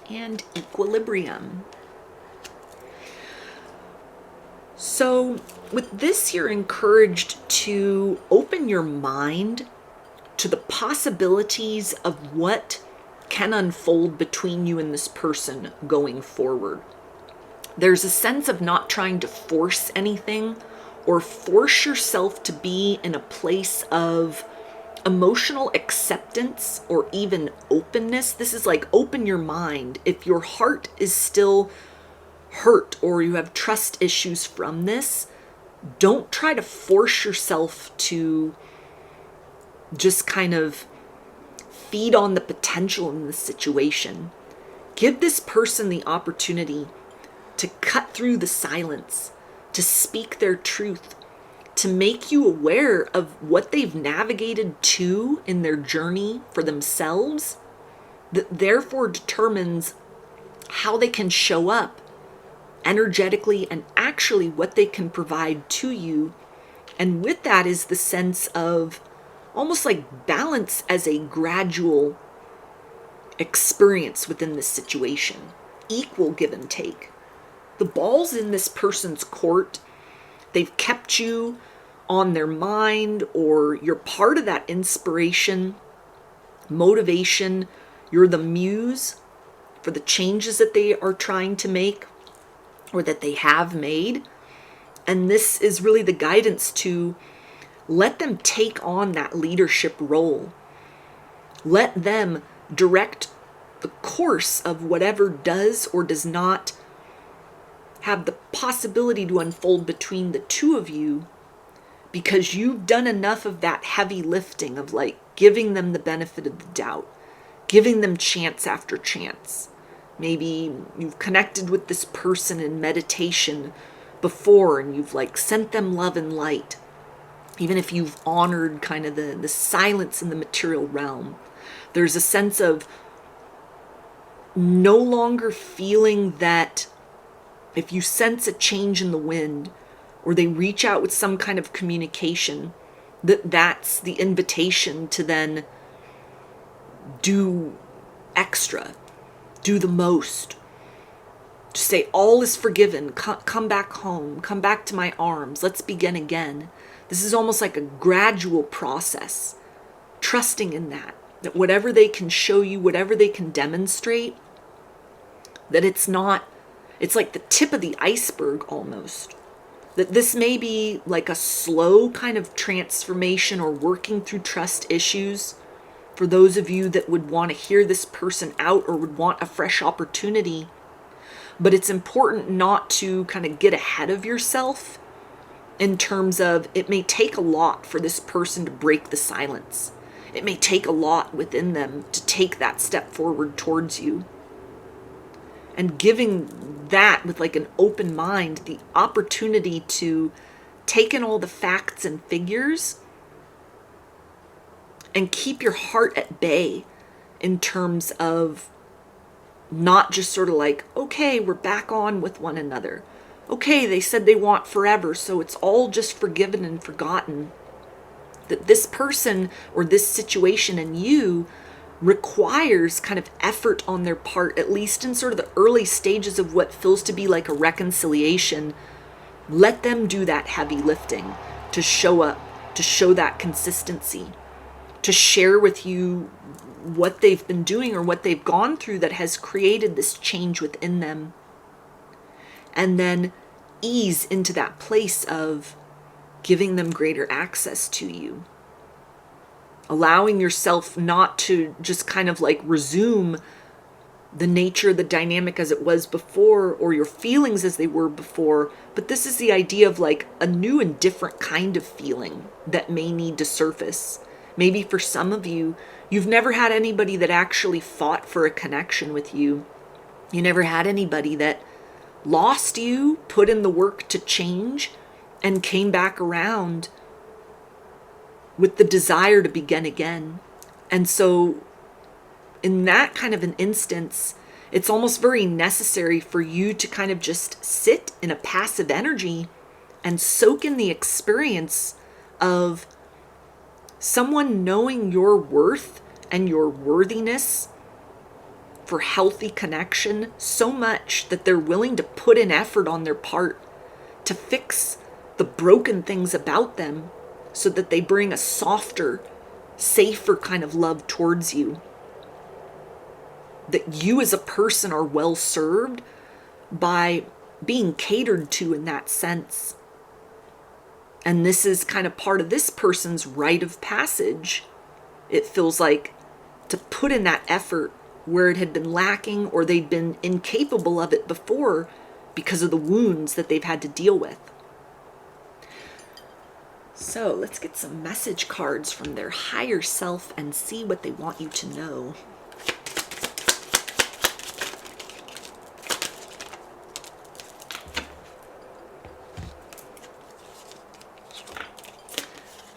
and equilibrium. So with this, you're encouraged to open your mind to the possibilities of what can unfold between you and this person going forward. There's a sense of not trying to force anything or force yourself to be in a place of emotional acceptance or even openness. This is like, open your mind. If your heart is still hurt or you have trust issues from this, don't try to force yourself to just kind of feed on the potential in this situation. Give this person the opportunity to cut through the silence, to speak their truth, to make you aware of what they've navigated to in their journey for themselves, that therefore determines how they can show up energetically and actually what they can provide to you. And with that is the sense of almost like balance as a gradual experience within this situation, equal give and take. The ball's in this person's court. They've kept you on their mind, or you're part of that inspiration, motivation. You're the muse for the changes that they are trying to make or that they have made. And this is really the guidance to let them take on that leadership role. Let them direct the course of whatever does or does not have the possibility to unfold between the two of you, because you've done enough of that heavy lifting of like giving them the benefit of the doubt, giving them chance after chance. Maybe you've connected with this person in meditation before and you've like sent them love and light, even if you've honored kind of the silence in the material realm. There's a sense of no longer feeling that if you sense a change in the wind or they reach out with some kind of communication, that's the invitation to then do extra, do the most, to say all is forgiven, come back home, come back to my arms, let's begin again. This is almost like a gradual process, trusting in that whatever they can show you, whatever they can demonstrate, that it's like the tip of the iceberg almost. That this may be like a slow kind of transformation or working through trust issues for those of you that would want to hear this person out or would want a fresh opportunity. But it's important not to kind of get ahead of yourself in terms of it may take a lot for this person to break the silence. It may take a lot within them to take that step forward towards you. And giving that with like an open mind, the opportunity to take in all the facts and figures and keep your heart at bay in terms of not just sort of like, okay, we're back on with one another. Okay, they said they want forever, so it's all just forgiven and forgotten. That this person or this situation and you requires kind of effort on their part, at least in sort of the early stages of what feels to be like a reconciliation. Let them do that heavy lifting to show up, to show that consistency, to share with you what they've been doing or what they've gone through that has created this change within them. And then ease into that place of giving them greater access to you. Allowing yourself not to just kind of like resume the nature, the dynamic as it was before, or your feelings as they were before. But this is the idea of like a new and different kind of feeling that may need to surface. Maybe for some of you, you've never had anybody that actually fought for a connection with you. You never had anybody that lost you, put in the work to change, and came back around with the desire to begin again. And so in that kind of an instance, it's almost very necessary for you to kind of just sit in a passive energy and soak in the experience of someone knowing your worth and your worthiness for healthy connection so much that they're willing to put in effort on their part to fix the broken things about them so that they bring a softer, safer kind of love towards you. That you as a person are well served by being catered to in that sense. And this is kind of part of this person's rite of passage. It feels like to put in that effort where it had been lacking or they'd been incapable of it before because of the wounds that they've had to deal with. So let's get some message cards from their higher self and see what they want you to know.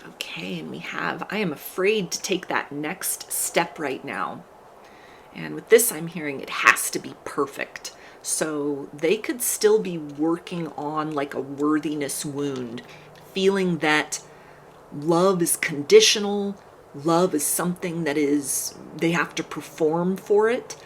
Okay, and we have, I am afraid to take that next step right now. And with this, I'm hearing it has to be perfect. So they could still be working on like a worthiness wound, feeling that love is conditional, love is something that is, they have to perform for it,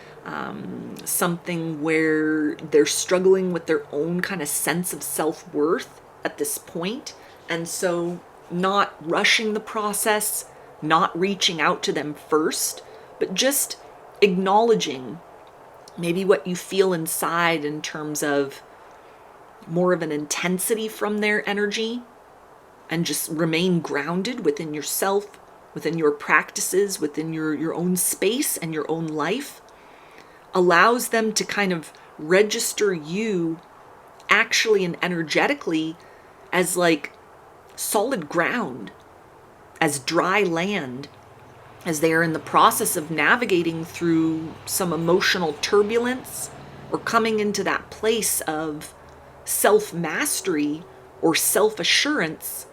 something where they're struggling with their own kind of sense of self-worth at this point. And so not rushing the process, not reaching out to them first, but just acknowledging maybe what you feel inside in terms of more of an intensity from their energy, and just remain grounded within yourself, within your practices, within your own space and your own life, allows them to kind of register you actually and energetically as like solid ground, as dry land, as they are in the process of navigating through some emotional turbulence or coming into that place of self-mastery or self-assurance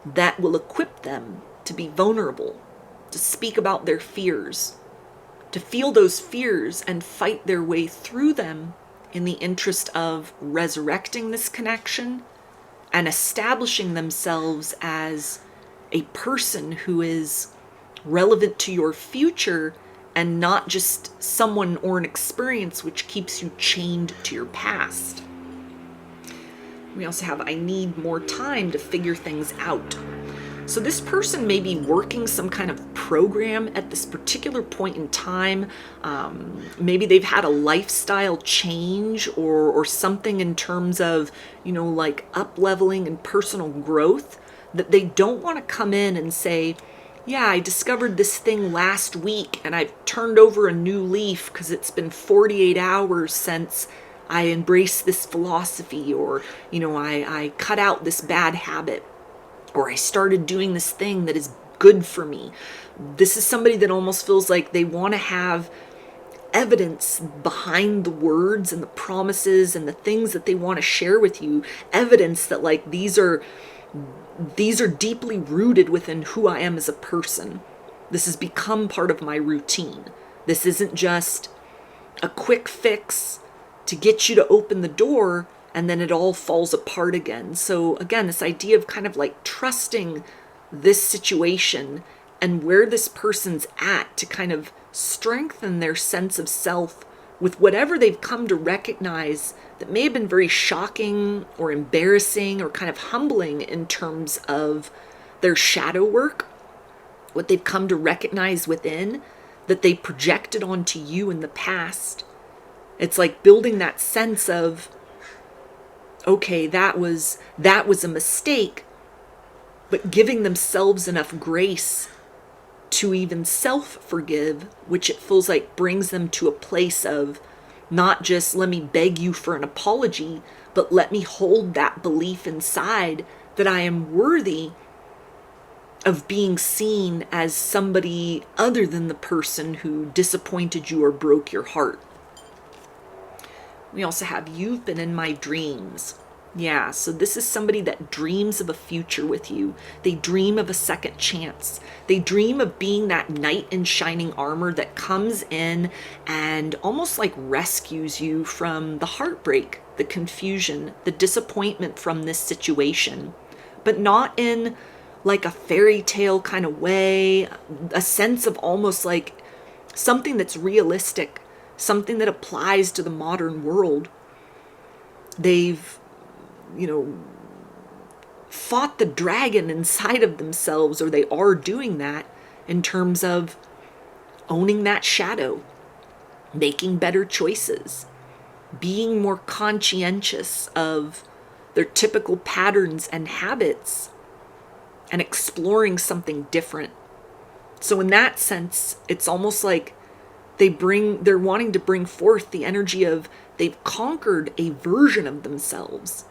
that will equip them to be vulnerable, to speak about their fears, to feel those fears and fight their way through them in the interest of resurrecting this connection and establishing themselves as a person who is relevant to your future and not just someone or an experience which keeps you chained to your past. We also have, I need more time to figure things out. So this person may be working some kind of program at this particular point in time. Maybe they've had a lifestyle change or something in terms of, like up-leveling and personal growth, that they don't want to come in and say, yeah, I discovered this thing last week and I've turned over a new leaf because it's been 48 hours since I embraced this philosophy, or, I cut out this bad habit, or I started doing this thing that is good for me. This is somebody that almost feels like they want to have evidence behind the words and the promises and the things that they want to share with you. Evidence that like these are deeply rooted within who I am as a person. This has become part of my routine. This isn't just a quick fix to get you to open the door and then it all falls apart again. So again, this idea of kind of like trusting this situation and where this person's at to kind of strengthen their sense of self with whatever they've come to recognize that may have been very shocking or embarrassing or kind of humbling in terms of their shadow work, what they've come to recognize within, that they projected onto you in the past. It's like building that sense of, okay, that was a mistake, but giving themselves enough grace to even self-forgive, which it feels like brings them to a place of not just let me beg you for an apology, but let me hold that belief inside that I am worthy of being seen as somebody other than the person who disappointed you or broke your heart. We also have, you've been in my dreams. Yeah, so this is somebody that dreams of a future with you. They dream of a second chance. They dream of being that knight in shining armor that comes in and almost like rescues you from the heartbreak, the confusion, the disappointment from this situation, but not in like a fairy tale kind of way, a sense of almost like something that's realistic, something that applies to the modern world. They've fought the dragon inside of themselves, or they are doing that in terms of owning that shadow, making better choices, being more conscientious of their typical patterns and habits, and exploring something different. So in that sense, it's almost like they're wanting to bring forth the energy of they've conquered a version of themselves.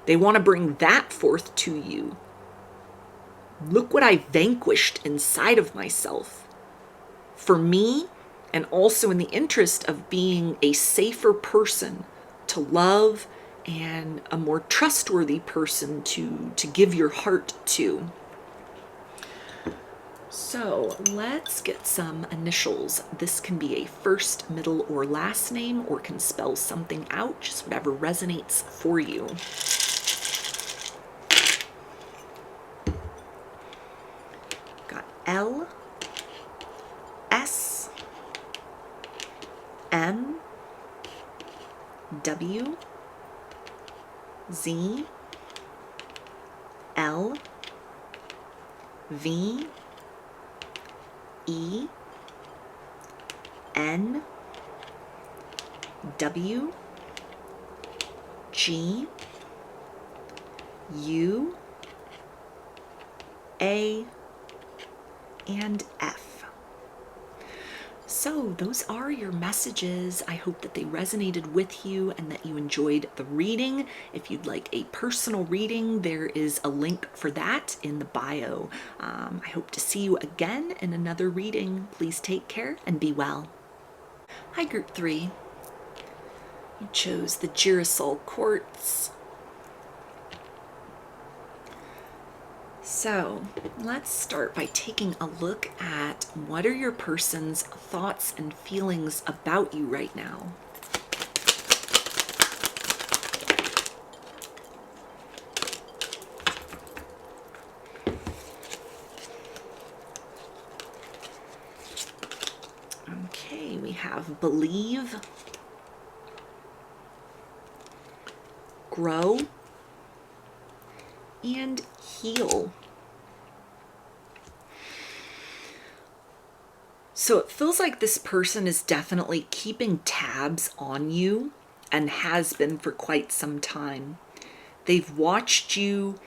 They want to bring that forth to you. Look what I vanquished inside of myself. For me, and also in the interest of being a safer person to love and a more trustworthy person to give your heart to. So let's get some initials. This can be a first, middle, or last name, or can spell something out, just whatever resonates for you. Got L, S, M, W, Z, L, V, E, N, W, G, U, A, and F. So those are your messages. I hope that they resonated with you and that you enjoyed the reading. If you'd like a personal reading, there is a link for that in the bio. I hope to see you again in another reading. Please take care and be well. Hi, Group 3. You chose the Girasol Quartz. So let's start by taking a look at what are your person's thoughts and feelings about you right now. Okay, we have believe, grow, and heal. So it feels like this person is definitely keeping tabs on you and has been for quite some time. They've watched you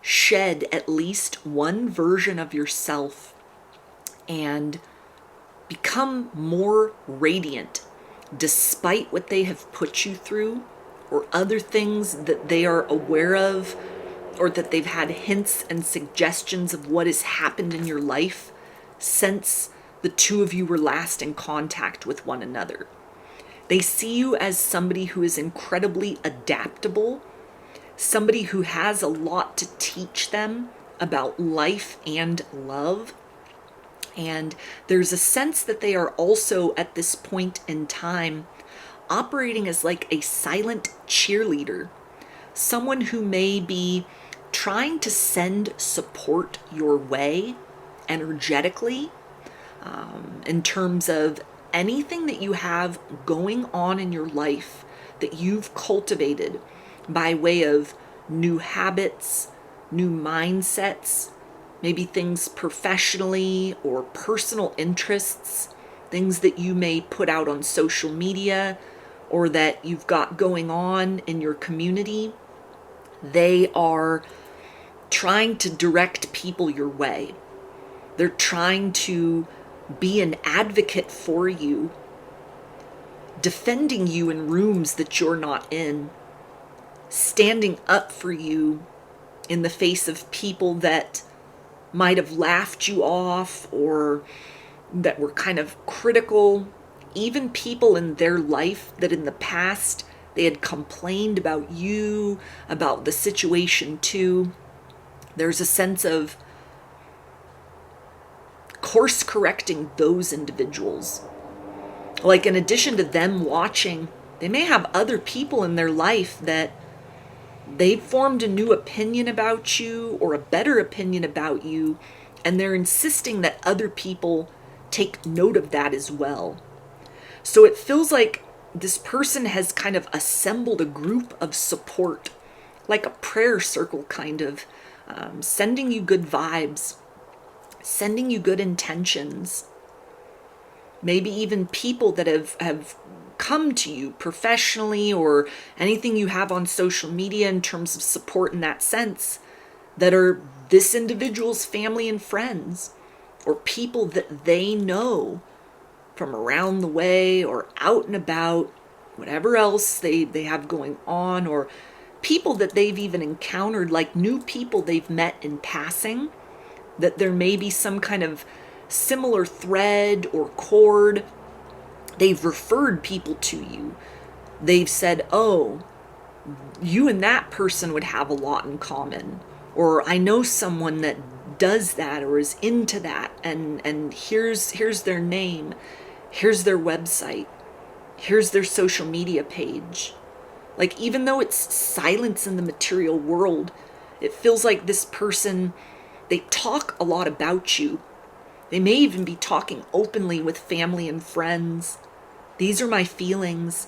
shed at least one version of yourself and become more radiant despite what they have put you through or other things that they are aware of, or that they've had hints and suggestions of what has happened in your life since the two of you were last in contact with one another. They see you as somebody who is incredibly adaptable, somebody who has a lot to teach them about life and love. And there's a sense that they are also at this point in time operating as like a silent cheerleader, someone who may be trying to send support your way energetically, in terms of anything that you have going on in your life that you've cultivated by way of new habits, new mindsets, maybe things professionally or personal interests things that you may put out on social media or that you've got going on in your community. They are trying to direct people your way. They're trying to be an advocate for you, defending you in rooms that you're not in, standing up for you in the face of people that might have laughed you off or that were kind of critical, even people in their life that in the past they had complained about you, about the situation too. There's a sense of course correcting those individuals. Like, in addition to them watching, they may have other people in their life that they've formed a new opinion about you or a better opinion about you, and they're insisting that other people take note of that as well. So it feels like this person has kind of assembled a group of support, like a prayer circle kind of, sending you good vibes, sending you good intentions. Maybe even people that have come to you professionally or anything you have on social media in terms of support in that sense, that are this individual's family and friends, or people that they know from around the way or out and about, whatever else they have going on, or people that they've even encountered, like new people they've met in passing, that there may be some kind of similar thread or cord. They've referred people to you. They've said, oh, you and that person would have a lot in common. Or I know someone that does that or is into that, and here's their name, here's their website, here's their social media page. Like, even though it's silence in the material world, it feels like this person, they talk a lot about you. They may even be talking openly with family and friends. These are my feelings.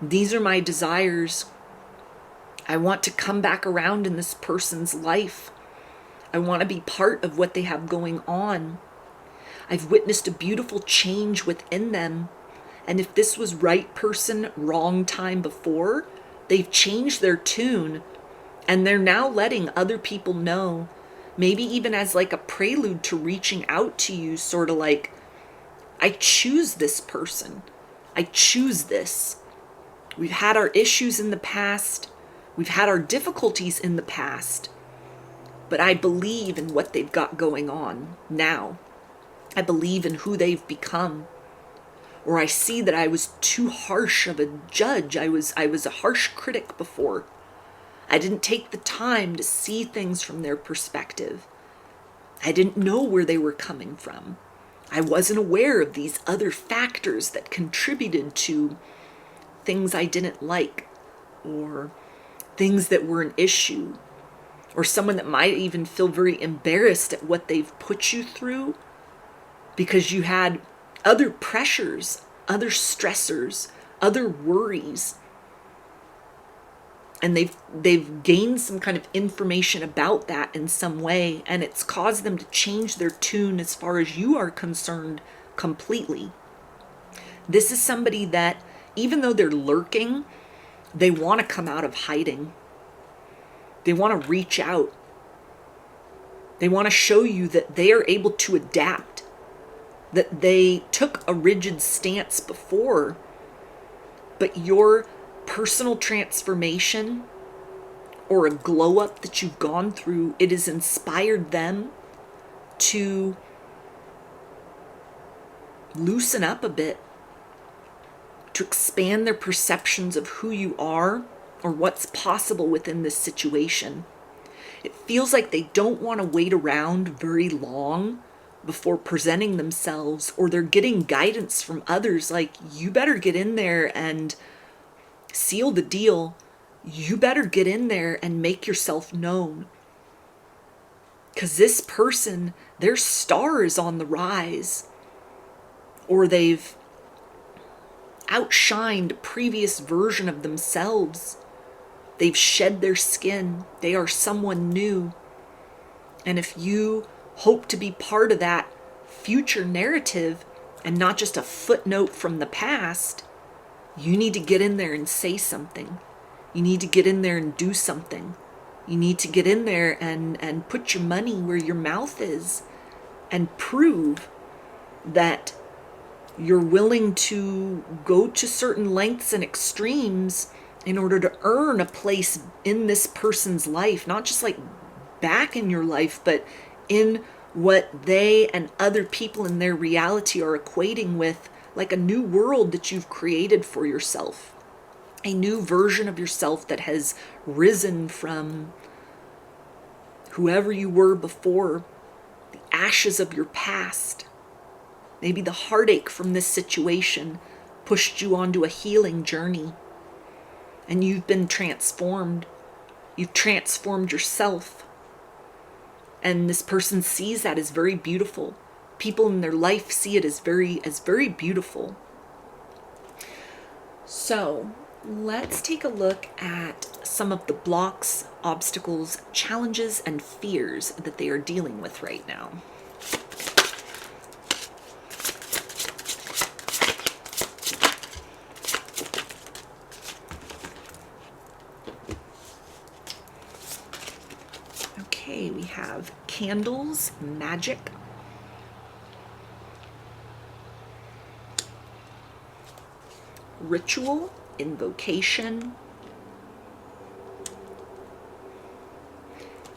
These are my desires. I want to come back around in this person's life. I want to be part of what they have going on. I've witnessed a beautiful change within them. And if this was right person, wrong time before, they've changed their tune and they're now letting other people know, maybe even as like a prelude to reaching out to you, sort of like, I choose this person. I choose this. We've had our issues in the past. We've had our difficulties in the past. But I believe in what they've got going on now. I believe in who they've become. Or I see that I was too harsh of a judge. I was a harsh critic before. I didn't take the time to see things from their perspective. I didn't know where they were coming from. I wasn't aware of these other factors that contributed to things I didn't like, or things that were an issue, or someone that might even feel very embarrassed at what they've put you through because you had other pressures, other stressors, other worries. And they've gained some kind of information about that in some way, and it's caused them to change their tune as far as you are concerned completely. This is somebody that, even though they're lurking, they want to come out of hiding. They want to reach out. They want to show you that they are able to adapt, that they took a rigid stance before, but your personal transformation or a glow up that you've gone through, it has inspired them to loosen up a bit, to expand their perceptions of who you are or what's possible within this situation. It feels like they don't want to wait around very long before presenting themselves, or they're getting guidance from others like, you better get in there and seal the deal. You better get in there and make yourself known. Because this person, their star is on the rise, or they've outshined a previous version of themselves. They've shed their skin. They are someone new. And if you hope to be part of that future narrative and not just a footnote from the past. You need to get in there and say something. You need to get in there and do something. You need to get in there and put your money where your mouth is and prove that you're willing to go to certain lengths and extremes in order to earn a place in this person's life, not just like back in your life, but in what they and other people in their reality are equating with, like a new world that you've created for yourself, a new version of yourself that has risen from whoever you were before, the ashes of your past. Maybe the heartache from this situation pushed you onto a healing journey, and you've been transformed. You've transformed yourself. And this person sees that as very beautiful. People in their life see it as very beautiful. So let's take a look at some of the blocks, obstacles, challenges, and fears that they are dealing with right now. Okay, we have candles, magic, ritual, invocation,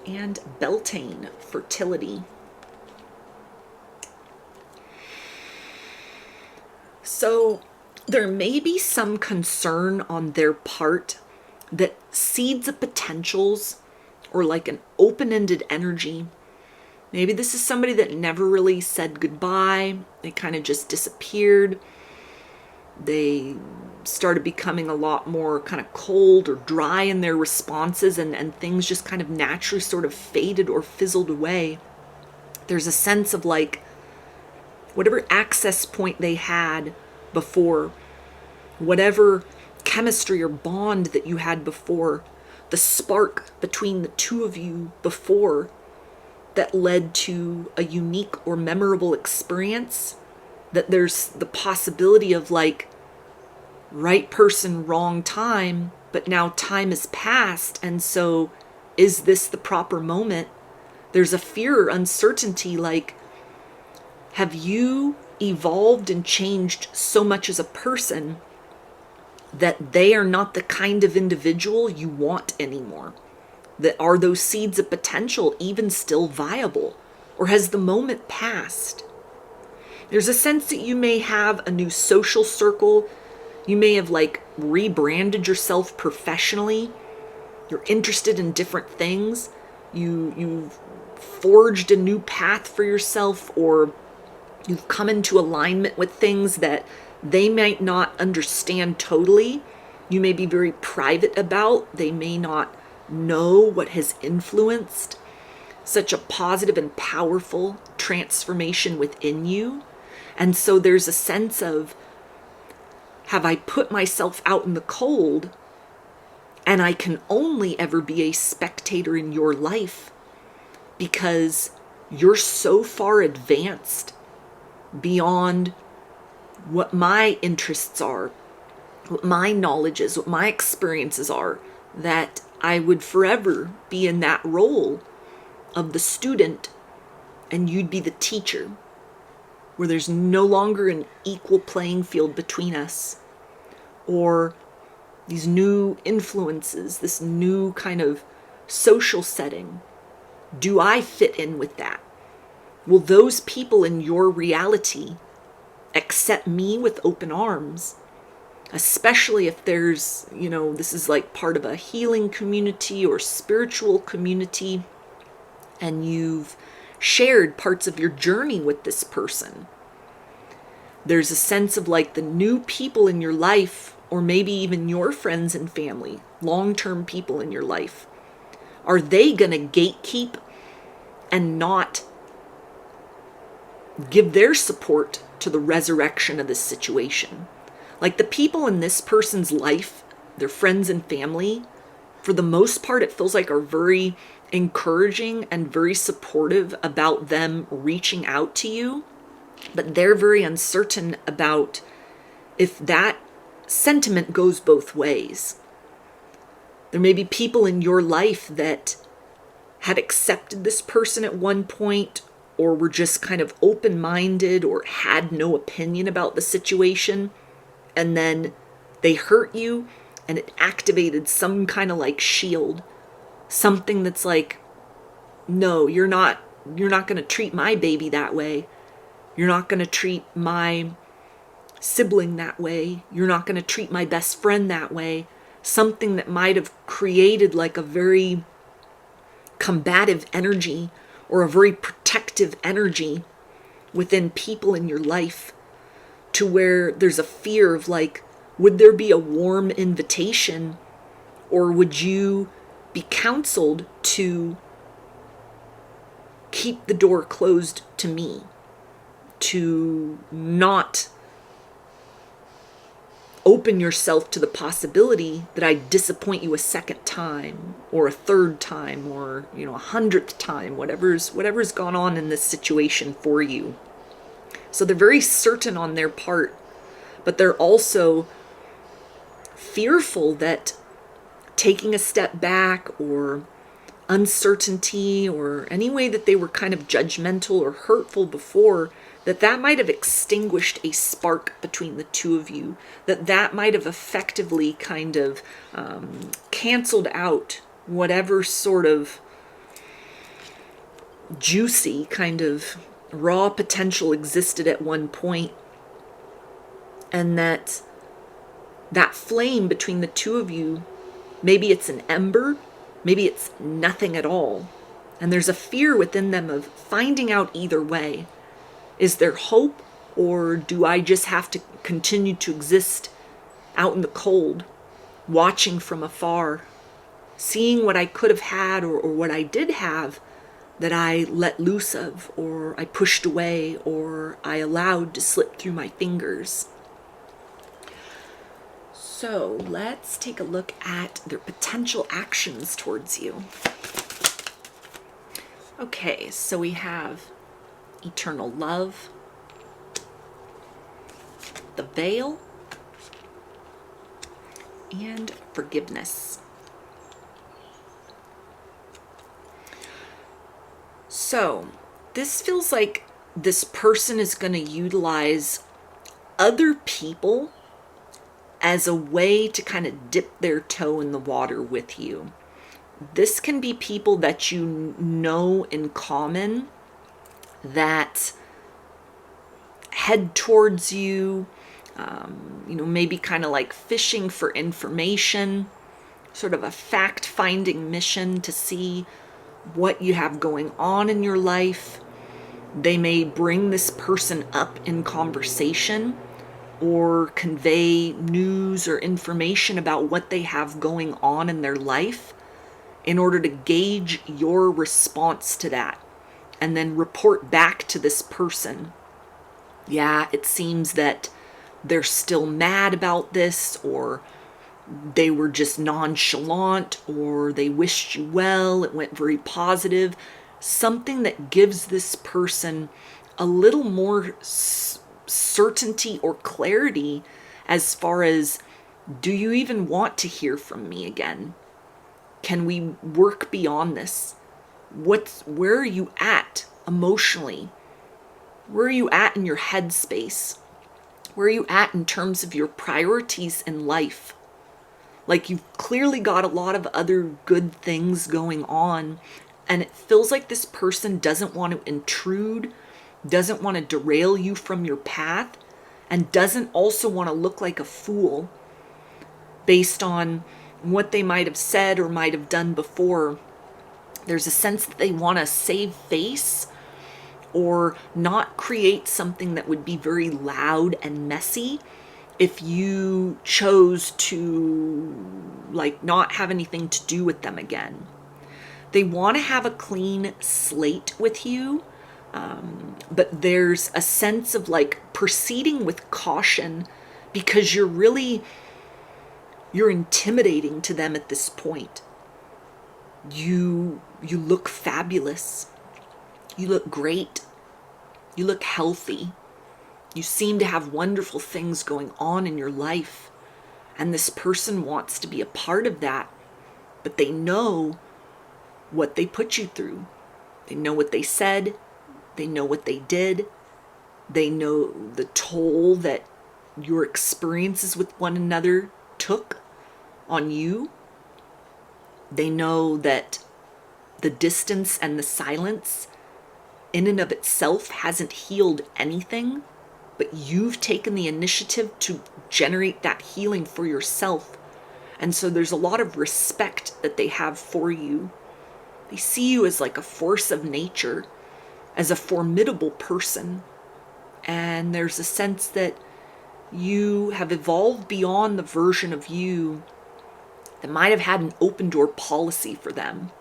and Beltane, fertility. So there may be some concern on their part that seeds of potentials, or like an open-ended energy. Maybe this is somebody that never really said goodbye. They kind of just disappeared. They started becoming a lot more kind of cold or dry in their responses, and things just kind of naturally sort of faded or fizzled away. There's a sense of like whatever access point they had before, whatever chemistry or bond that you had before, the spark between the two of you before that led to a unique or memorable experience, that there's the possibility of like right person, wrong time, but now time has passed, and so is this the proper moment? There's a fear or uncertainty, like, have you evolved and changed so much as a person that they are not the kind of individual you want anymore? That are those seeds of potential even still viable? Or has the moment passed? There's a sense that you may have a new social circle. You may have like rebranded yourself professionally. You're interested in different things. You've forged a new path for yourself, or you've come into alignment with things that they might not understand totally. You may be very private about. They may not know what has influenced such a positive and powerful transformation within you. And so there's a sense of, have I put myself out in the cold and I can only ever be a spectator in your life because you're so far advanced beyond what my interests are, what my knowledge is, what my experiences are, that I would forever be in that role of the student and you'd be the teacher, where there's no longer an equal playing field between us, or these new influences, this new kind of social setting. Do I fit in with that? Will those people in your reality accept me with open arms? Especially if there's, this is like part of a healing community or spiritual community, and you've shared parts of your journey with this person. There's a sense of like the new people in your life, or maybe even your friends and family, long-term people in your life. Are they going to gatekeep and not give their support to the resurrection of this situation? Like the people in this person's life, their friends and family, for the most part, it feels like are very encouraging and very supportive about them reaching out to you. but they're very uncertain about if that sentiment goes both ways. There may be people in your life that had accepted this person at one point, or were just kind of open-minded or had no opinion about the situation, and then they hurt you and it activated some kind of like shield, something that's like, no, you're not going to treat my baby that way. You're not going to treat my sibling that way. You're not going to treat my best friend that way. Something that might have created like a very combative energy or a very protective energy within people in your life, to where there's a fear of like, would there be a warm invitation, or would you be counseled to keep the door closed to me, to not open yourself to the possibility that I disappoint you a second time, or a third time, or, 100th time, whatever's gone on in this situation for you. So they're very certain on their part, but they're also fearful that taking a step back, or uncertainty, or any way that they were kind of judgmental or hurtful before, that might have extinguished a spark between the two of you, that might have effectively kind of canceled out whatever sort of juicy kind of raw potential existed at one point, and that flame between the two of you, maybe it's an ember, maybe it's nothing at all, and there's a fear within them of finding out either way. Is there hope, or do I just have to continue to exist out in the cold, watching from afar, seeing what I could have had, or what I did have that I let loose of, or I pushed away, or I allowed to slip through my fingers? So let's take a look at their potential actions towards you. Okay, so we have eternal love, the veil, and forgiveness. So this feels like this person is going to utilize other people as a way to kind of dip their toe in the water with you. This can be people that you know in common, that head towards you, maybe kind of like fishing for information, sort of a fact-finding mission to see what you have going on in your life. They may bring this person up in conversation, or convey news or information about what they have going on in their life in order to gauge your response to that, and then report back to this person. Yeah, it seems that they're still mad about this, or they were just nonchalant, or they wished you well, it went very positive. Something that gives this person a little more certainty or clarity as far as, do you even want to hear from me again? Can we work beyond this? Where are you at emotionally? Where are you at in your headspace? Where are you at in terms of your priorities in life? Like, you've clearly got a lot of other good things going on, and it feels like this person doesn't want to intrude, doesn't want to derail you from your path, and doesn't also want to look like a fool based on what they might have said or might have done before. There's a sense that they want to save face, or not create something that would be very loud and messy if you chose to not have anything to do with them again. They want to have a clean slate with you, but there's a sense of proceeding with caution, because you're intimidating to them at this point. You look fabulous. You look great. You look healthy. You seem to have wonderful things going on in your life, and this person wants to be a part of that, but they know what they put you through. They know what they said. They know what they did. They know the toll that your experiences with one another took on you. They know that the distance and the silence in and of itself hasn't healed anything, but you've taken the initiative to generate that healing for yourself. And so there's a lot of respect that they have for you. They see you as like a force of nature, as a formidable person. And there's a sense that you have evolved beyond the version of you that might have had an open door policy for them.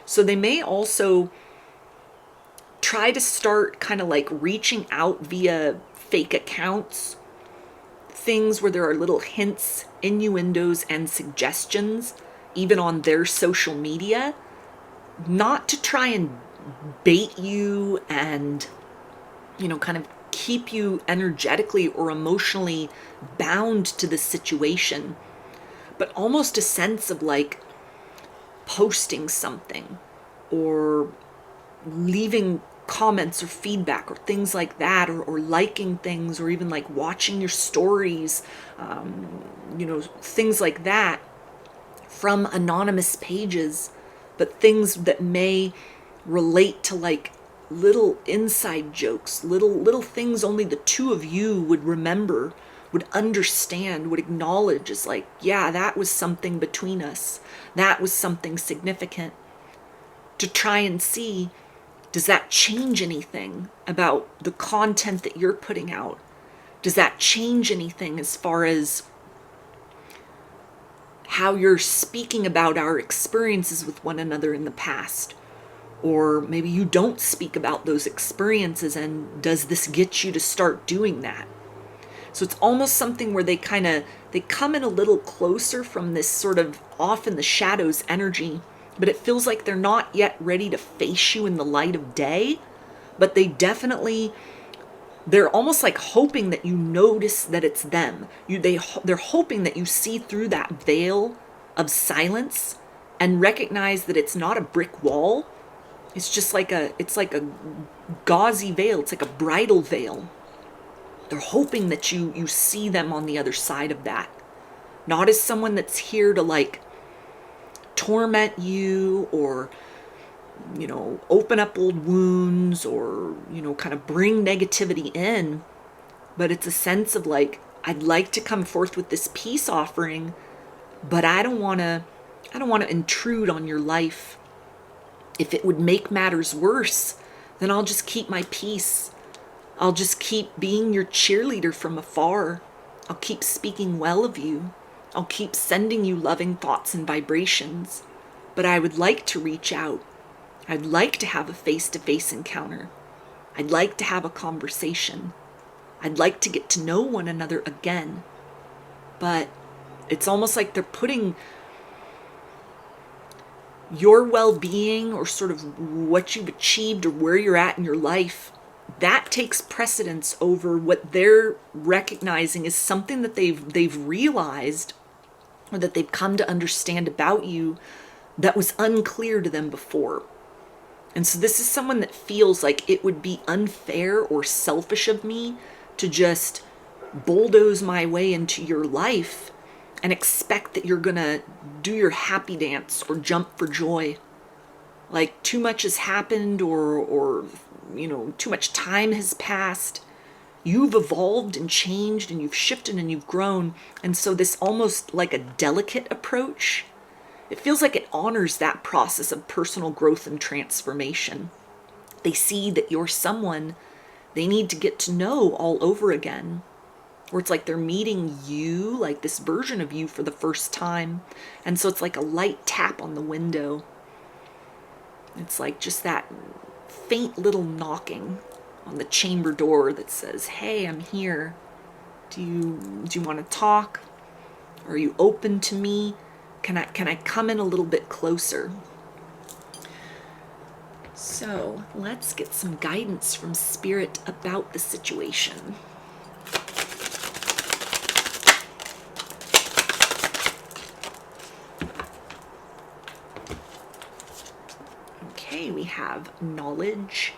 So they may also try to start kind of like reaching out via fake accounts, things where there are little hints, innuendos, and suggestions, even on their social media, not to try and bait you and, kind of keep you energetically or emotionally bound to the situation, but almost a sense of like posting something or leaving comments or feedback or things like that, or liking things, or even like watching your stories, things like that from anonymous pages, but things that may relate to like little inside jokes, little things only the two of you would remember, would understand, would acknowledge as like, yeah, that was something between us. That was something significant. To try and see, does that change anything about the content that you're putting out? Does that change anything as far as how you're speaking about our experiences with one another in the past? Or maybe you don't speak about those experiences, and does this get you to start doing that? So it's almost something where they come in a little closer from this sort of off in the shadows energy, but it feels like they're not yet ready to face you in the light of day, but they're almost like hoping that you notice that it's them. They're hoping that you see through that veil of silence and recognize that it's not a brick wall. It's just like a gauzy veil. It's like a bridal veil. They're hoping that you see them on the other side of that. Not as someone that's here to like torment you or, open up old wounds or, kind of bring negativity in. But it's a sense of like, I'd like to come forth with this peace offering, but I don't want to intrude on your life. If it would make matters worse, then I'll just keep my peace. I'll just keep being your cheerleader from afar. I'll keep speaking well of you. I'll keep sending you loving thoughts and vibrations. But I would like to reach out. I'd like to have a face-to-face encounter. I'd like to have a conversation. I'd like to get to know one another again. But it's almost like they're putting your well-being or sort of what you've achieved or where you're at in your life, that takes precedence over what they're recognizing as something that they've realized or that they've come to understand about you that was unclear to them before. And so this is someone that feels like it would be unfair or selfish of me to just bulldoze my way into your life and expect that you're gonna do your happy dance or jump for joy. Like too much has happened or too much time has passed. You've evolved and changed and you've shifted and you've grown. And so this almost like a delicate approach, it feels like it honors that process of personal growth and transformation. They see that you're someone they need to get to know all over again. Or it's like they're meeting you, like this version of you for the first time. And so it's like a light tap on the window. It's like just that faint little knocking on the chamber door that says, hey, I'm here. Do you want to talk? Are you open to me? Can I come in a little bit closer? So let's get some guidance from Spirit about the situation. have knowledge,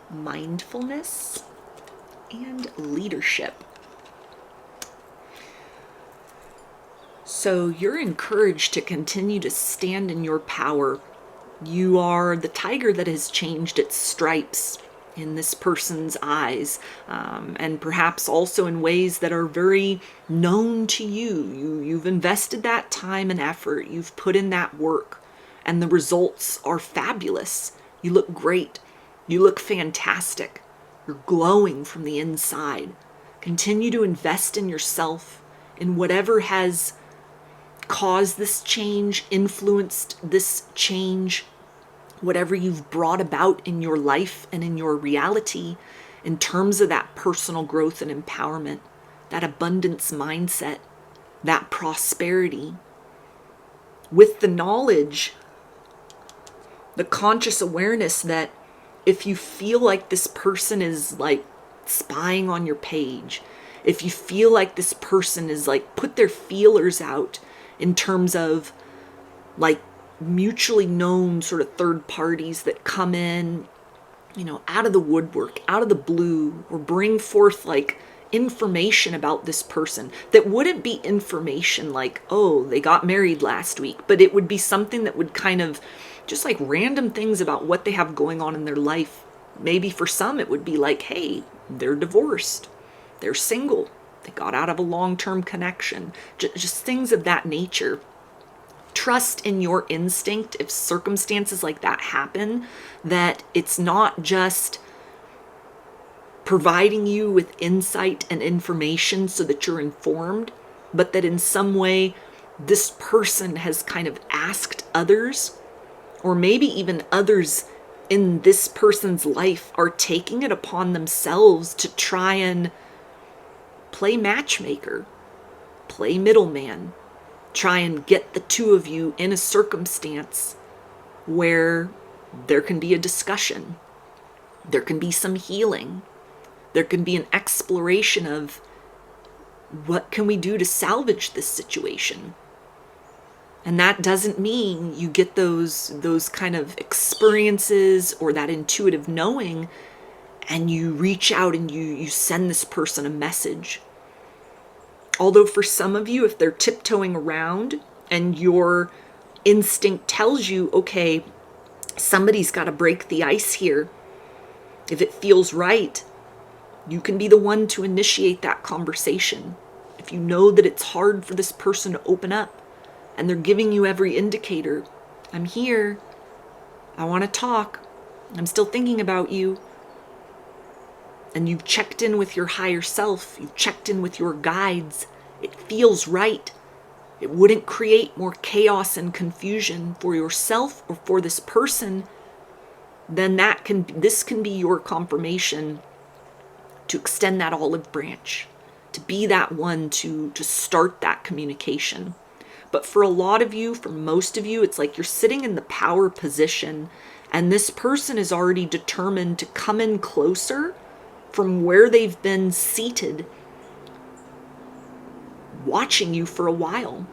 mindfulness, and leadership. So you're encouraged to continue to stand in your power. You are the tiger that has changed its stripes in this person's eyes, and perhaps also in ways that are very known to you. You've invested that time and effort. You've put in that work, and the results are fabulous. You look great. You look fantastic. You're glowing from the inside. Continue to invest in yourself, in whatever has caused this change, influenced this change, whatever you've brought about in your life and in your reality in terms of that personal growth and empowerment, that abundance mindset, that prosperity, with the knowledge, the conscious awareness that if you feel like this person is like spying on your page, if you feel like this person is like put their feelers out in terms of like mutually known sort of third parties that come in, out of the woodwork, out of the blue, or bring forth like information about this person that wouldn't be information like, oh, they got married last week, but it would be something that would kind of just like random things about what they have going on in their life. Maybe for some it would be like, hey, they're divorced, they're single, they got out of a long-term connection, just things of that nature. Trust in your instinct if circumstances like that happen, that it's not just providing you with insight and information so that you're informed, but that in some way this person has kind of asked others, or maybe even others in this person's life are taking it upon themselves to try and play matchmaker, play middleman, try and get the two of you in a circumstance where there can be a discussion, there can be some healing, there can be an exploration of what can we do to salvage this situation. And that doesn't mean you get those kind of experiences or that intuitive knowing and you reach out and you send this person a message. Although for some of you, if they're tiptoeing around and your instinct tells you, okay, somebody's got to break the ice here. If it feels right, you can be the one to initiate that conversation. If you know that it's hard for this person to open up and they're giving you every indicator, I'm here, I want to talk, I'm still thinking about you, and you've checked in with your higher self, you've checked in with your guides, it feels right, it wouldn't create more chaos and confusion for yourself or for this person, then this can be your confirmation to extend that olive branch, to be that one to start that communication. But for a lot of you, for most of you, it's like you're sitting in the power position and this person is already determined to come in closer from where they've been seated, watching you for a while,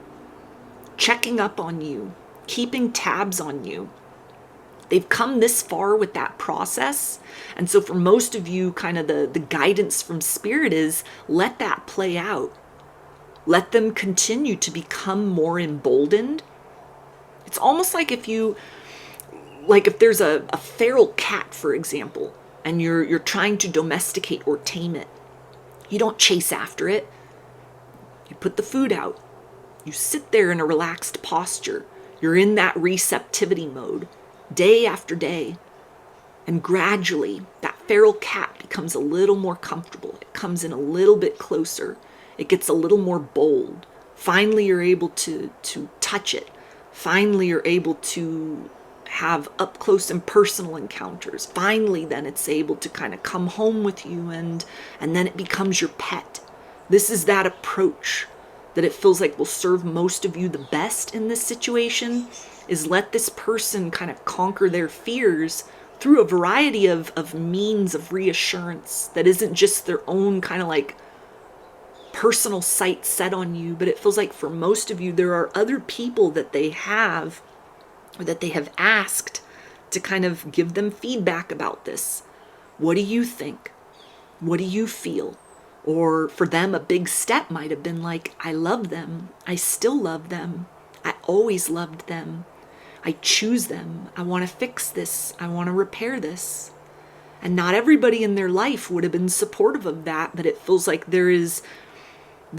checking up on you, keeping tabs on you. They've come this far with that process. And so for most of you, kind of the guidance from Spirit is let that play out. Let them continue to become more emboldened. It's almost like if there's a feral cat, for example, and you're trying to domesticate or tame it. You don't chase after it. You put the food out. You sit there in a relaxed posture. You're in that receptivity mode day after day. And gradually, that feral cat becomes a little more comfortable. It comes in a little bit closer. It gets a little more bold. Finally, you're able to touch it. Finally, you're able to have up close and personal encounters. Finally, then it's able to kind of come home with you and then it becomes your pet. This is that approach that it feels like will serve most of you the best in this situation, is let this person kind of conquer their fears through a variety of means of reassurance that isn't just their own kind of like personal sight set on you, but it feels like for most of you there are other people that they have or that they have asked to kind of give them feedback about this. What do you think? What do you feel? Or for them, a big step might have been like, I love them. I still love them. I always loved them. I choose them. I want to fix this. I want to repair this. And not everybody in their life would have been supportive of that, but it feels like there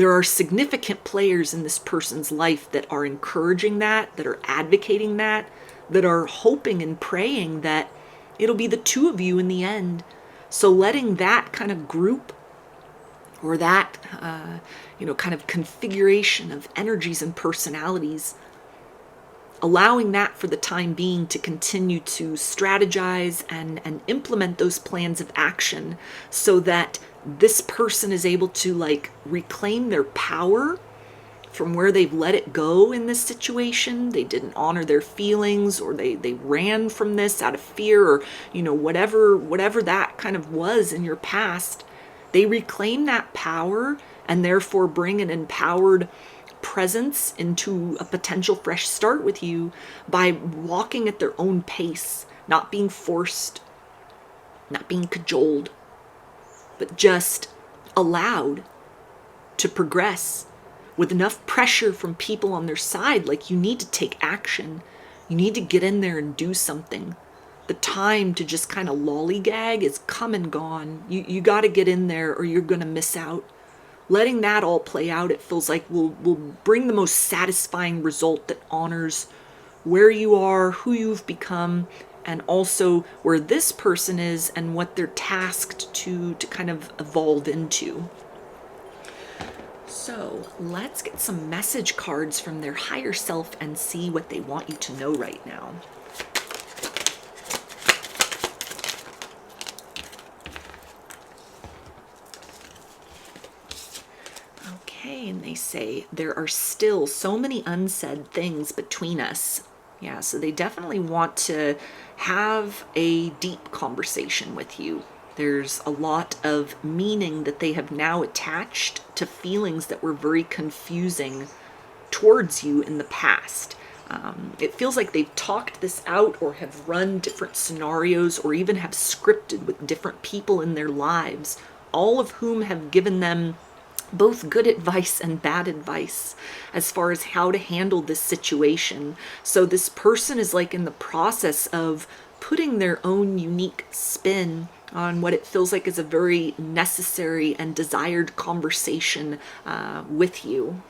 are significant players in this person's life that are encouraging that are advocating that are hoping and praying that it'll be the two of you in the end. So letting that kind of group or that, kind of configuration of energies and personalities, allowing that for the time being to continue to strategize and implement those plans of action so that this person is able to like reclaim their power from where they've let it go in this situation. They didn't honor their feelings, or they ran from this out of fear, or whatever that kind of was in your past. They reclaim that power and therefore bring an empowered presence into a potential fresh start with you by walking at their own pace, not being forced, not being cajoled, but just allowed to progress with enough pressure from people on their side. Like, you need to take action. You need to get in there and do something. The time to just kind of lollygag is come and gone. You got to get in there or you're going to miss out. Letting that all play out, it feels like will bring the most satisfying result that honors where you are, who you've become, and also where this person is and what they're tasked to kind of evolve into. So let's get some message cards from their higher self and see what they want you to know right now. And they say, there are still so many unsaid things between us. Yeah, so they definitely want to have a deep conversation with you. There's a lot of meaning that they have now attached to feelings that were very confusing towards you in the past. It feels like they've talked this out or have run different scenarios or even have scripted with different people in their lives, all of whom have given them both good advice and bad advice as far as how to handle this situation. So this person is like in the process of putting their own unique spin on what it feels like is a very necessary and desired conversation with you.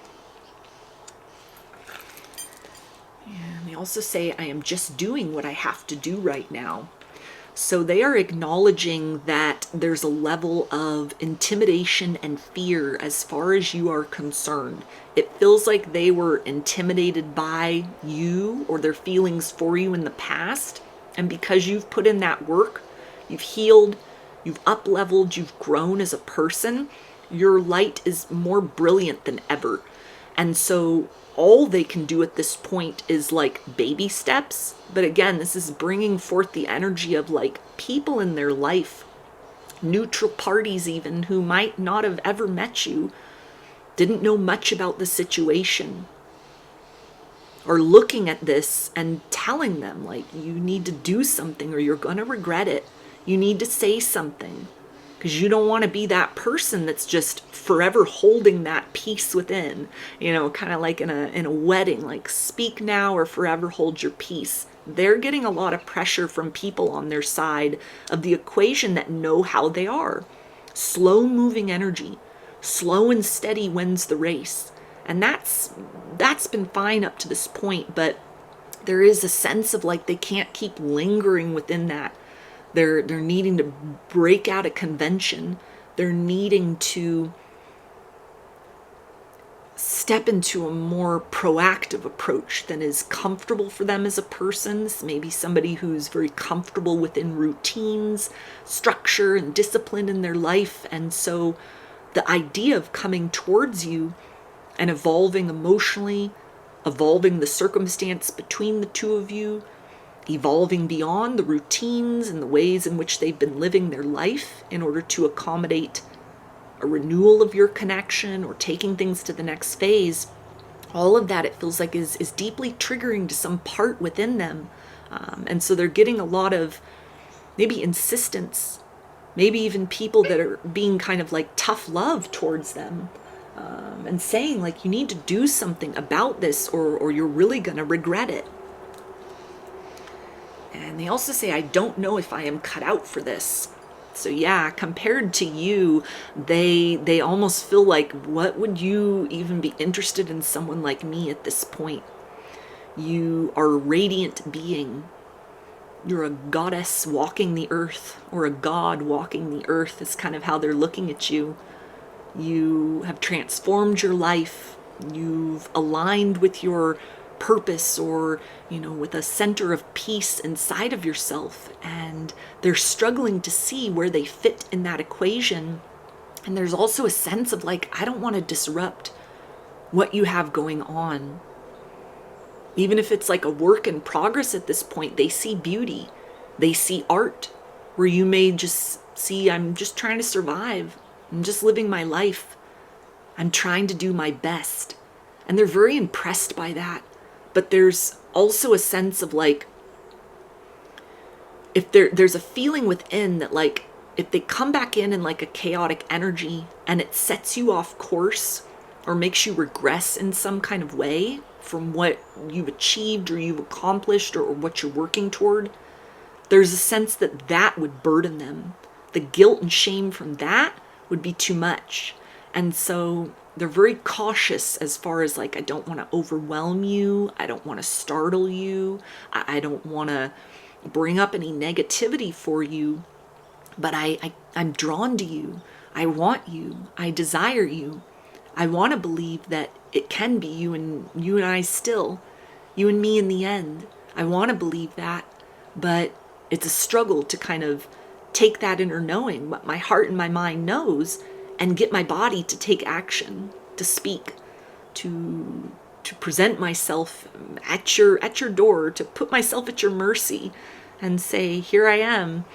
And they also say, I am just doing what I have to do right now. So they are acknowledging that there's a level of intimidation and fear as far as you are concerned. It feels like they were intimidated by you or their feelings for you in the past. And because you've put in that work, you've healed, you've up-leveled, you've grown as a person, your light is more brilliant than ever. And so all they can do at this point is like baby steps. But again, this is bringing forth the energy of like people in their life, neutral parties even, who might not have ever met you, didn't know much about the situation, or looking at this and telling them like, you need to do something or you're going to regret it. You need to say something. Because you don't want to be that person that's just forever holding that peace within, kind of like in a wedding, like speak now or forever hold your peace. They're getting a lot of pressure from people on their side of the equation that know how they are. Slow moving energy, slow and steady wins the race. And that's been fine up to this point, but there is a sense of like they can't keep lingering within that. They're needing to break out of convention. They're needing to step into a more proactive approach than is comfortable for them as a person. This may be somebody who's very comfortable within routines, structure, and discipline in their life. And so the idea of coming towards you and evolving emotionally, evolving the circumstance between the two of you, evolving beyond the routines and the ways in which they've been living their life in order to accommodate a renewal of your connection or taking things to the next phase, all of that, it feels like, is deeply triggering to some part within them. And so they're getting a lot of maybe insistence, maybe even people that are being kind of like tough love towards them, and saying like, you need to do something about this, or you're really gonna regret it. And they also say, I don't know if I am cut out for this. So yeah, compared to you, they almost feel like, what would you even be interested in someone like me at this point? You are a radiant being. You're a goddess walking the earth, or a god walking the earth is kind of how they're looking at you. You have transformed your life. You've aligned with your purpose, or, you know, with a center of peace inside of yourself, and they're struggling to see where they fit in that equation. And there's also a sense of like, I don't want to disrupt what you have going on. Even if it's like a work in progress at this point, they see beauty, they see art, where you may just see, I'm just trying to survive, I'm just living my life, I'm trying to do my best. And they're very impressed by that. But there's also a sense of like, if there's a feeling within that like, if they come back in like a chaotic energy and it sets you off course or makes you regress in some kind of way from what you've achieved or you've accomplished, or what you're working toward, there's a sense that that would burden them. The guilt and shame from that would be too much. And so they're very cautious as far as like, I don't want to overwhelm you. I don't want to startle you. I don't want to bring up any negativity for you, but I'm drawn to you. I want you. I desire you. I want to believe that it can be you and I still, you and me in the end. I want to believe that, but it's a struggle to kind of take that inner knowing, what my heart and my mind knows, and get my body to take action, to speak, to present myself at your door, to put myself at your mercy and say, here I am.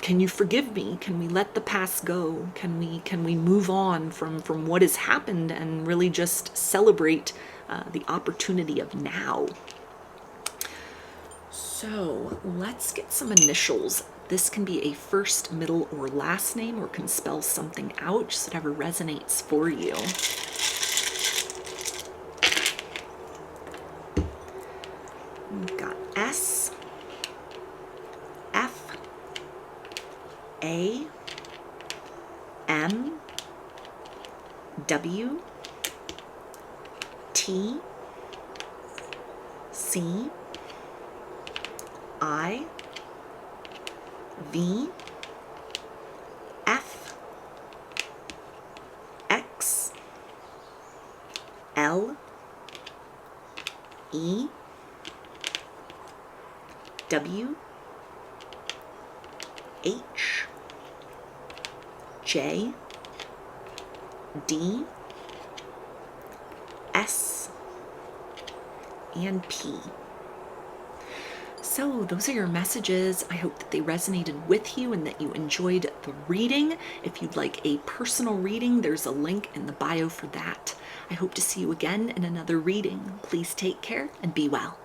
Can you forgive me? Can we let the past go? Can we move on from what has happened and really just celebrate the opportunity of now? So let's get some initials. This can be a first, middle, or last name, or can spell something out, just whatever resonates for you. We've got S, F, A, M, W, T, C, I, V, F, X, L, E, W, H, J, D, S, and P. So those are your messages. I hope that they resonated with you and that you enjoyed the reading. If you'd like a personal reading, there's a link in the bio for that. I hope to see you again in another reading. Please take care and be well.